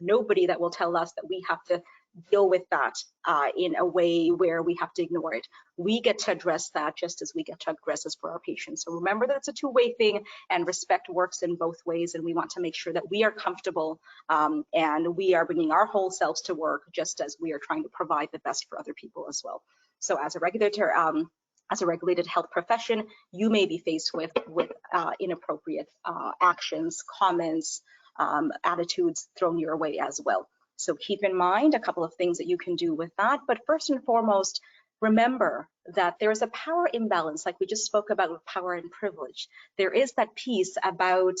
nobody that will tell us that we have to deal with that in a way where we have to ignore it. We get to address that just as we get to address this for our patients. So remember that it's a two-way thing, and respect works in both ways, and we want to make sure that we are comfortable and we are bringing our whole selves to work just as we are trying to provide the best for other people as well. So as a regulated health profession, you may be faced with inappropriate actions, comments, attitudes thrown your way as well. So keep in mind a couple of things that you can do with that. But first and foremost, remember that there is a power imbalance, like we just spoke about with power and privilege. There is that piece about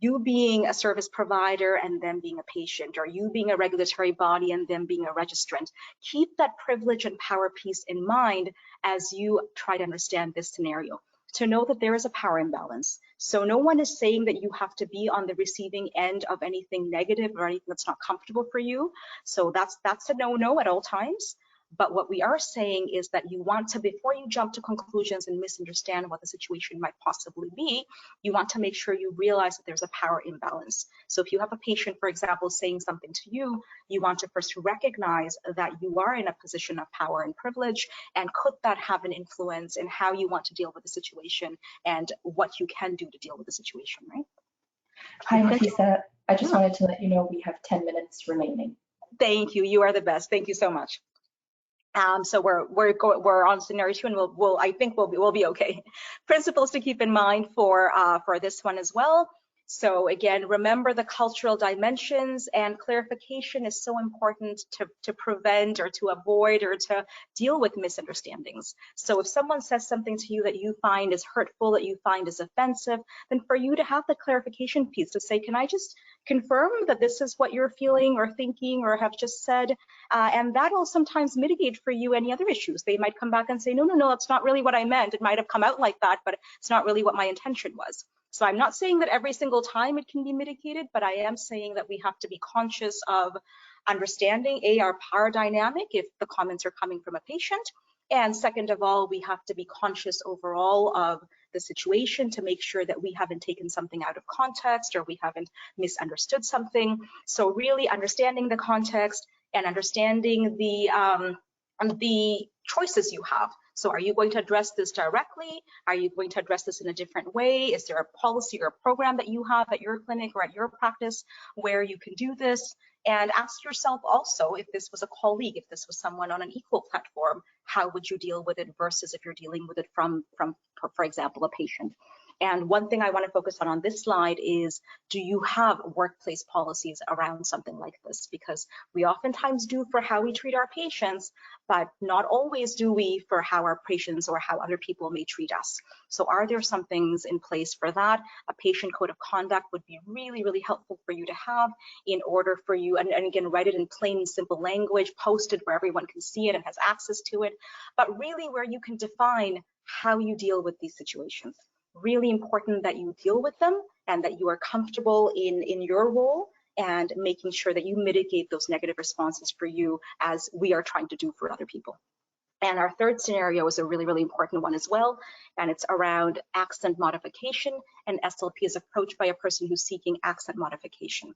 you being a service provider and them being a patient, or you being a regulatory body and them being a registrant. Keep that privilege and power piece in mind as you try to understand this scenario, to know that there is a power imbalance. So no one is saying that you have to be on the receiving end of anything negative or anything that's not comfortable for you. So that's a no-no at all times. But what we are saying is that you want to, before you jump to conclusions and misunderstand what the situation might possibly be, you want to make sure you realize that there's a power imbalance. So if you have a patient, for example, saying something to you, you want to first recognize that you are in a position of power and privilege, and could that have an influence in how you want to deal with the situation and what you can do to deal with the situation, right? Hi, Nafisa. I just wanted to let you know we have 10 minutes remaining. Thank you. You are the best. Thank you so much. So we're on scenario 2, and I think we'll be okay. Principles to keep in mind for this one as well. So again, remember the cultural dimensions, and clarification is so important to prevent or to avoid or to deal with misunderstandings. So if someone says something to you that you find is hurtful, that you find is offensive, then for you to have the clarification piece to say, can I just confirm that this is what you're feeling or thinking or have just said? And that will sometimes mitigate for you any other issues. They might come back and say, no, that's not really what I meant. It might have come out like that, but it's not really what my intention was. So I'm not saying that every single time it can be mitigated, but I am saying that we have to be conscious of understanding our power dynamic if the comments are coming from a patient. And second of all, we have to be conscious overall of the situation to make sure that we haven't taken something out of context or we haven't misunderstood something. So really understanding the context and understanding the choices you have. So are you going to address this directly? Are you going to address this in a different way? Is there a policy or a program that you have at your clinic or at your practice where you can do this? And ask yourself also, if this was a colleague, if this was someone on an equal platform, how would you deal with it versus if you're dealing with it from for example, a patient? And one thing I want to focus on this slide is, do you have workplace policies around something like this? Because we oftentimes do for how we treat our patients, but not always do we for how our patients or how other people may treat us. So are there some things in place for that? A patient code of conduct would be really, really helpful for you to have in order for you, and again, write it in plain and simple language, post it where everyone can see it and has access to it, but really where you can define how you deal with these situations. Really important that you deal with them and that you are comfortable in your role, and making sure that you mitigate those negative responses for you as we are trying to do for other people. And our third scenario is a really, really important one as well, and it's around accent modification, and SLP is approached by a person who's seeking accent modification.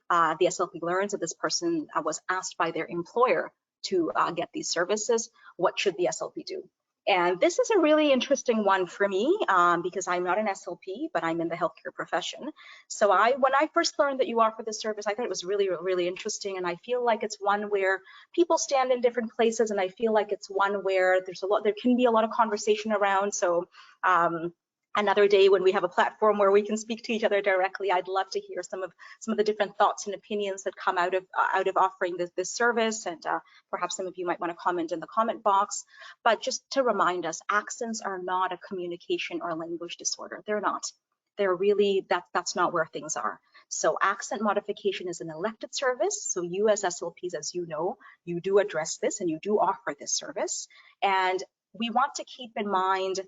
The SLP learns that this person was asked by their employer to get these services. What should the SLP do? And this is a really interesting one for me because I'm not an SLP, but I'm in the healthcare profession. So when I first learned that you offer this service, I thought it was really, really interesting. And I feel like it's one where people stand in different places, and I feel like it's one where there can be a lot of conversation around. So another day when we have a platform where we can speak to each other directly, I'd love to hear some of the different thoughts and opinions that come out of offering this service, and perhaps some of you might want to comment in the comment box. But just to remind us, accents are not a communication or language disorder. They're not. They're really, that's not where things are. So accent modification is an elected service. So you as SLPs, as you know, you do address this and you do offer this service. And we want to keep in mind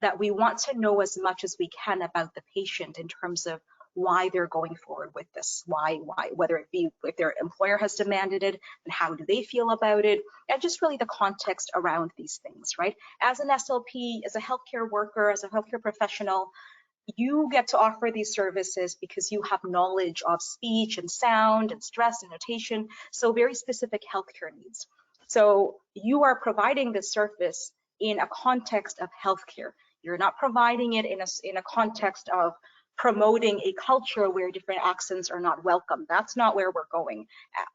that we want to know as much as we can about the patient in terms of why they're going forward with this, why, whether it be if their employer has demanded it, and how do they feel about it, and just really the context around these things, right? As an SLP, as a healthcare worker, as a healthcare professional, you get to offer these services because you have knowledge of speech and sound and stress and notation, so very specific healthcare needs. So you are providing this service in a context of healthcare. You're not providing it in a context of promoting a culture where different accents are not welcome. That's not where we're going.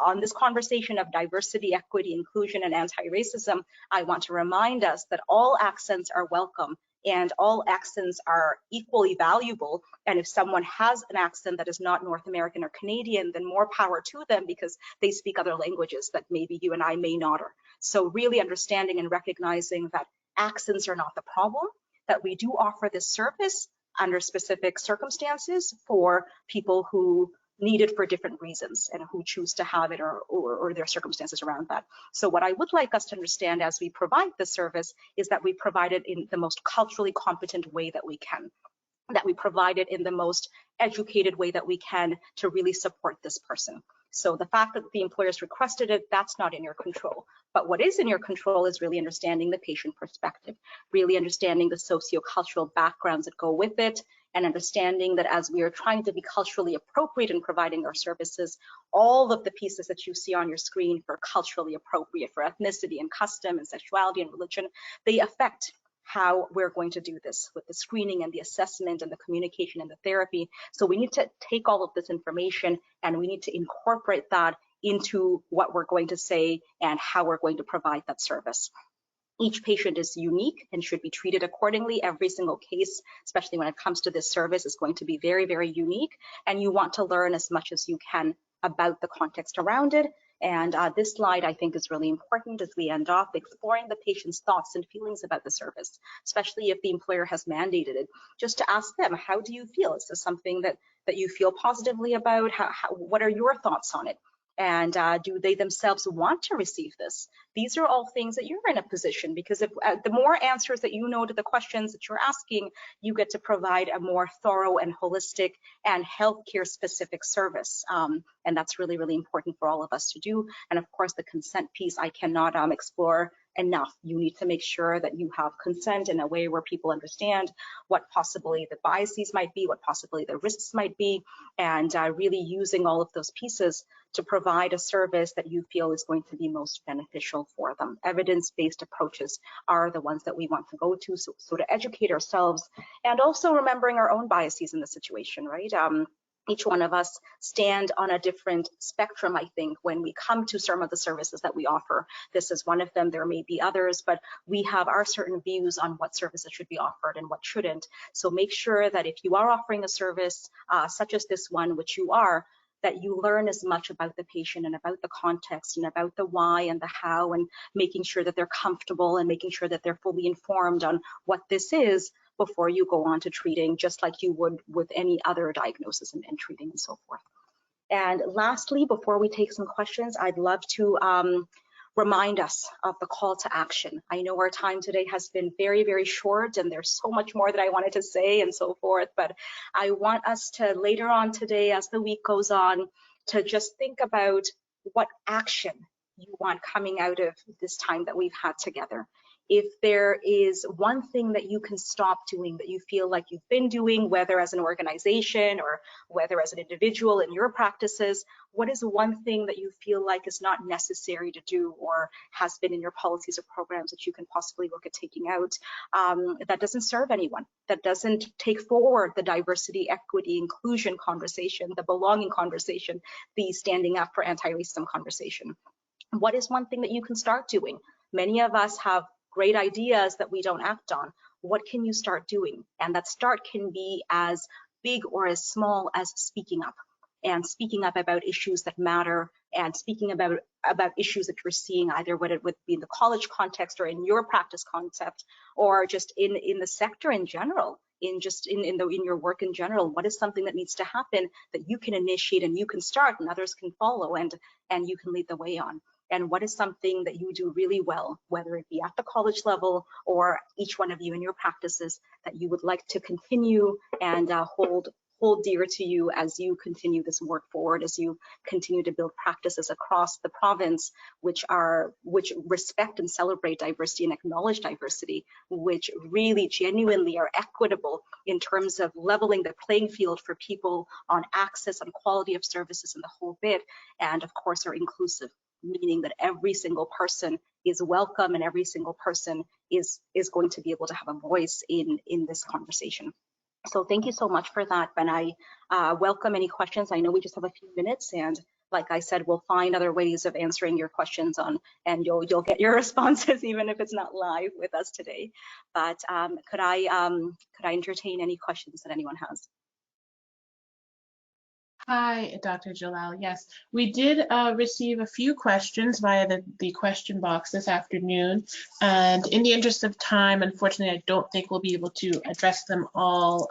On this conversation of diversity, equity, inclusion, and anti-racism, I want to remind us that all accents are welcome and all accents are equally valuable. And if someone has an accent that is not North American or Canadian, then more power to them because they speak other languages that maybe you and I may not. So really understanding and recognizing that accents are not the problem, that we do offer this service under specific circumstances for people who need it for different reasons and who choose to have it or their circumstances around that. So what I would like us to understand as we provide the service is that we provide it in the most culturally competent way that we can, that we provide it in the most educated way that we can to really support this person. So the fact that the employers requested it, that's not in your control. But what is in your control is really understanding the patient perspective, really understanding the sociocultural backgrounds that go with it, and understanding that as we are trying to be culturally appropriate in providing our services, all of the pieces that you see on your screen for culturally appropriate, for ethnicity and custom and sexuality and religion, they affect how we're going to do this with the screening and the assessment and the communication and the therapy. So we need to take all of this information and we need to incorporate that into what we're going to say and how we're going to provide that service. Each patient is unique and should be treated accordingly. Every single case, especially when it comes to this service, is going to be very, very unique. And you want to learn as much as you can about the context around it. And this slide, I think, is really important as we end off exploring the patient's thoughts and feelings about the service, especially if the employer has mandated it. Just to ask them, how do you feel? Is this something that you feel positively about? What are your thoughts on it? And do they themselves want to receive this? These are all things that you're in a position, because if the more answers that you know to the questions that you're asking, you get to provide a more thorough and holistic and healthcare specific service. And that's really, really important for all of us to do. And of course, the consent piece, I cannot explore enough. You need to make sure that you have consent in a way where people understand what possibly the biases might be, what possibly the risks might be, and really using all of those pieces to provide a service that you feel is going to be most beneficial for them. Evidence-based approaches are the ones that we want to go to, so to educate ourselves, and also remembering our own biases in the situation, right? Each one of us stand on a different spectrum, I think, when we come to some of the services that we offer. This is one of them. There may be others, but we have our certain views on what services should be offered and what shouldn't. So make sure that if you are offering a service such as this one, which you are, that you learn as much about the patient and about the context and about the why and the how, and making sure that they're comfortable and making sure that they're fully informed on what this is before you go on to treating, just like you would with any other diagnosis and treating and so forth. And lastly, before we take some questions, I'd love to remind us of the call to action. I know our time today has been very, very short, and there's so much more that I wanted to say and so forth, but I want us to later on today, as the week goes on, to just think about what action you want coming out of this time that we've had together. if there is one thing that you can stop doing that you feel like you've been doing, whether as an organization or whether as an individual in your practices, what is one thing that you feel like is not necessary to do or has been in your policies or programs that you can possibly look at taking out, that doesn't serve anyone, that doesn't take forward the diversity, equity, inclusion conversation, the belonging conversation, the standing up for anti-racism conversation? What is one thing that you can start doing? Many of us have great ideas that we don't act on. What can you start doing? And that start can be as big or as small as speaking up, and speaking up about issues that matter, and speaking about issues that you're seeing, either whether it would be in the college context or in your practice concept, or just in the sector in general, in your work in general. What is something that needs to happen that you can initiate and you can start and others can follow and you can lead the way on? And what is something that you do really well, whether it be at the college level or each one of you in your practices, that you would like to continue and hold dear to you as you continue this work forward, as you continue to build practices across the province which respect and celebrate diversity and acknowledge diversity, which really genuinely are equitable in terms of leveling the playing field for people on access, on quality of services and the whole bit, and of course are inclusive, meaning that every single person is welcome and every single person is going to be able to have a voice in this conversation. So thank you so much for that, Ben. I welcome any questions. I know we just have a few minutes, and like I said, we'll find other ways of answering your questions and you'll get your responses even if it's not live with us today. But could I entertain any questions that anyone has? Hi, Dr. Jalal. Yes, we did receive a few questions via the question box this afternoon. And in the interest of time, unfortunately, I don't think we'll be able to address them all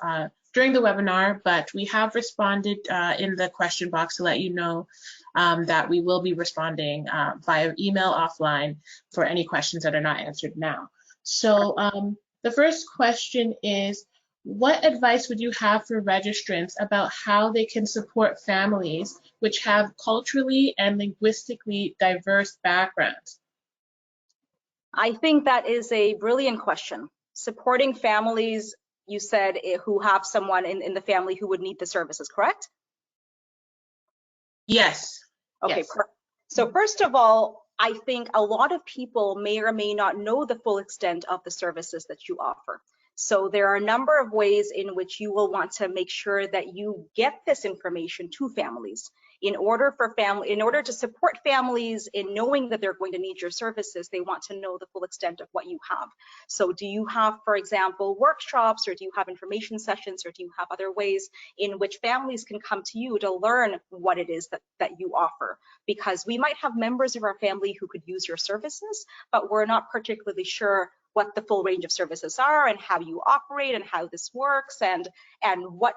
during the webinar, but we have responded in the question box to let you know that we will be responding via email offline for any questions that are not answered now. So the first question is, what advice would you have for registrants about how they can support families which have culturally and linguistically diverse backgrounds? I think that is a brilliant question. Supporting families, you said, who have someone in the family who would need the services, correct? Yes. Okay, yes. So first of all, I think a lot of people may or may not know the full extent of the services that you offer. So there are a number of ways in which you will want to make sure that you get this information to families. In order to support families in knowing that they're going to need your services, they want to know the full extent of what you have. So do you have, for example, workshops, or do you have information sessions, or do you have other ways in which families can come to you to learn what it is that you offer? Because we might have members of our family who could use your services, but we're not particularly sure what the full range of services are and how you operate and how this works and what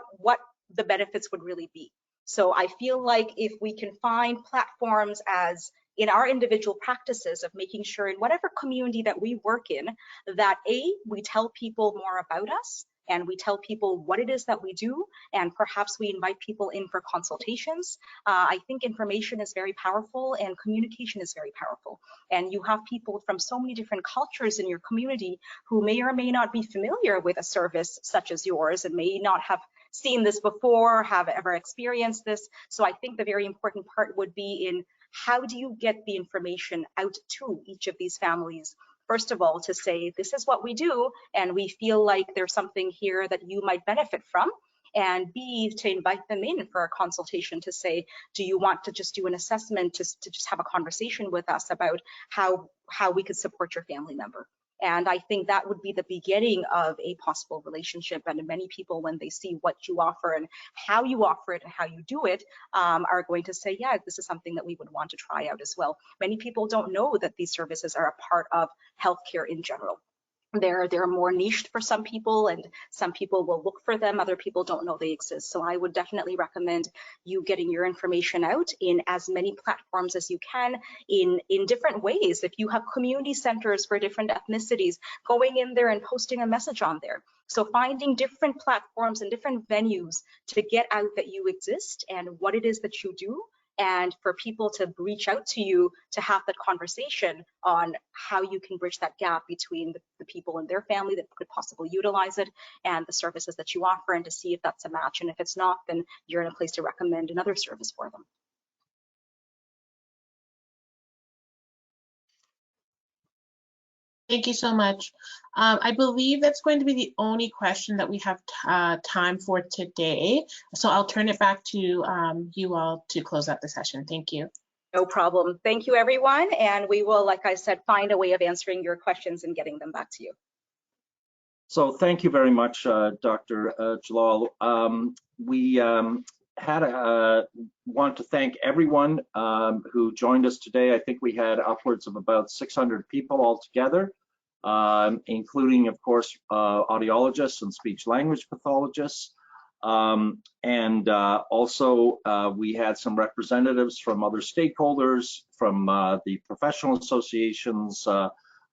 the benefits would really be. So I feel like if we can find platforms as in our individual practices of making sure in whatever community that we work in, that we tell people more about us, and we tell people what it is that we do, and perhaps we invite people in for consultations. I think information is very powerful and communication is very powerful. And you have people from so many different cultures in your community who may or may not be familiar with a service such as yours and may not have seen this before, have ever experienced this. So I think the very important part would be in how do you get the information out to each of these families? First of all, to say, this is what we do, and we feel like there's something here that you might benefit from. And B, to invite them in for a consultation to say, do you want to just do an assessment, to just have a conversation with us about how we could support your family member? And I think that would be the beginning of a possible relationship. And many people, when they see what you offer and how you offer it and how you do it, are going to say, yeah, this is something that we would want to try out as well. Many people don't know that these services are a part of healthcare in general. They're more niched for some people, and some people will look for them. Other people don't know they exist. So I would definitely recommend you getting your information out in as many platforms as you can in different ways. If you have community centers for different ethnicities, going in there and posting a message on there. So finding different platforms and different venues to get out that you exist and what it is that you do, and for people to reach out to you to have that conversation on how you can bridge that gap between the people in their family that could possibly utilize it and the services that you offer, and to see if that's a match. And if it's not, then you're in a place to recommend another service for them. Thank you so much. I believe that's going to be the only question that we have time for today. So I'll turn it back to you all to close out the session. Thank you. No problem. Thank you, everyone. And we will, like I said, find a way of answering your questions and getting them back to you. So thank you very much, Dr. Jalal. We want to thank everyone who joined us today. I think we had upwards of about 600 people altogether, including, of course, audiologists and speech language pathologists. Also, we had some representatives from other stakeholders, from the professional associations,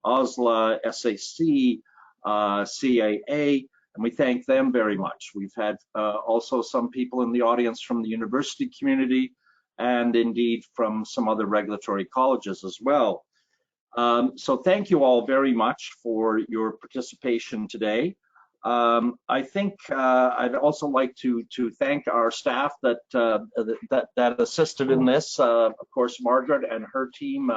OSLA, SAC, CAA, and we thank them very much. We've had also some people in the audience from the university community, and indeed from some other regulatory colleges as well. So thank you all very much for your participation today. I think I'd also like to thank our staff that assisted in this. Of course, Margaret and her team,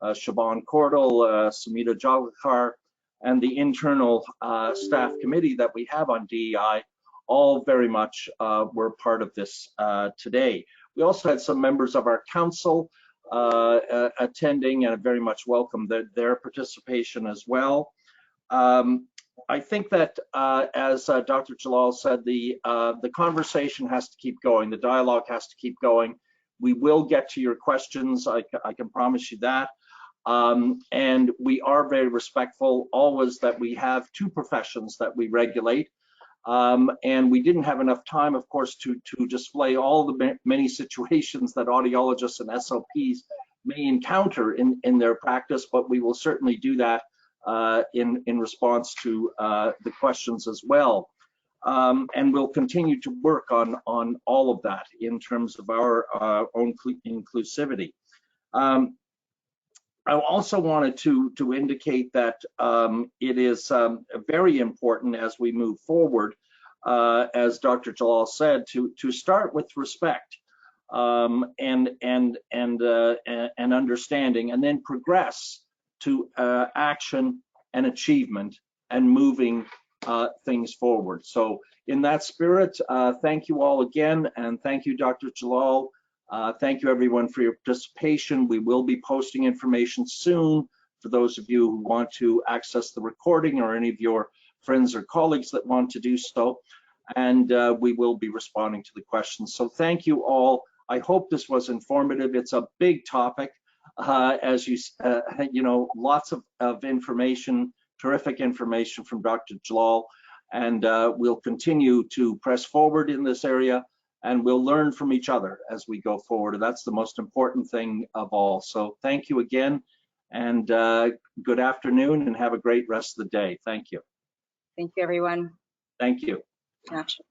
Siobhan Cordell, Sumita Jalkar, and the internal staff committee that we have on DEI, all very much were part of this today. We also had some members of our council attending, and I very much welcome their participation as well. I think that, as Dr. Jalal said, the conversation has to keep going, the dialogue has to keep going. We will get to your questions, I can promise you that. And we are very respectful always that we have two professions that we regulate. And we didn't have enough time, of course, to display all the many situations that audiologists and SLPs may encounter in their practice, but we will certainly do that in response to the questions as well. And we'll continue to work on all of that in terms of our own inclusivity. I also wanted to indicate that it is very important as we move forward, as Dr. Jalal said, to start with respect and understanding, and then progress to action and achievement and moving things forward. So in that spirit, thank you all again, and thank you, Dr. Jalal. Thank you everyone for your participation. We will be posting information soon for those of you who want to access the recording, or any of your friends or colleagues that want to do so. And we will be responding to the questions. So thank you all. I hope this was informative. It's a big topic, as you know, lots of information, terrific information from Dr. Jalal. And we'll continue to press forward in this area, and we'll learn from each other as we go forward. And that's the most important thing of all. So thank you again, and good afternoon, and have a great rest of the day. Thank you. Thank you, everyone. Thank you. Action.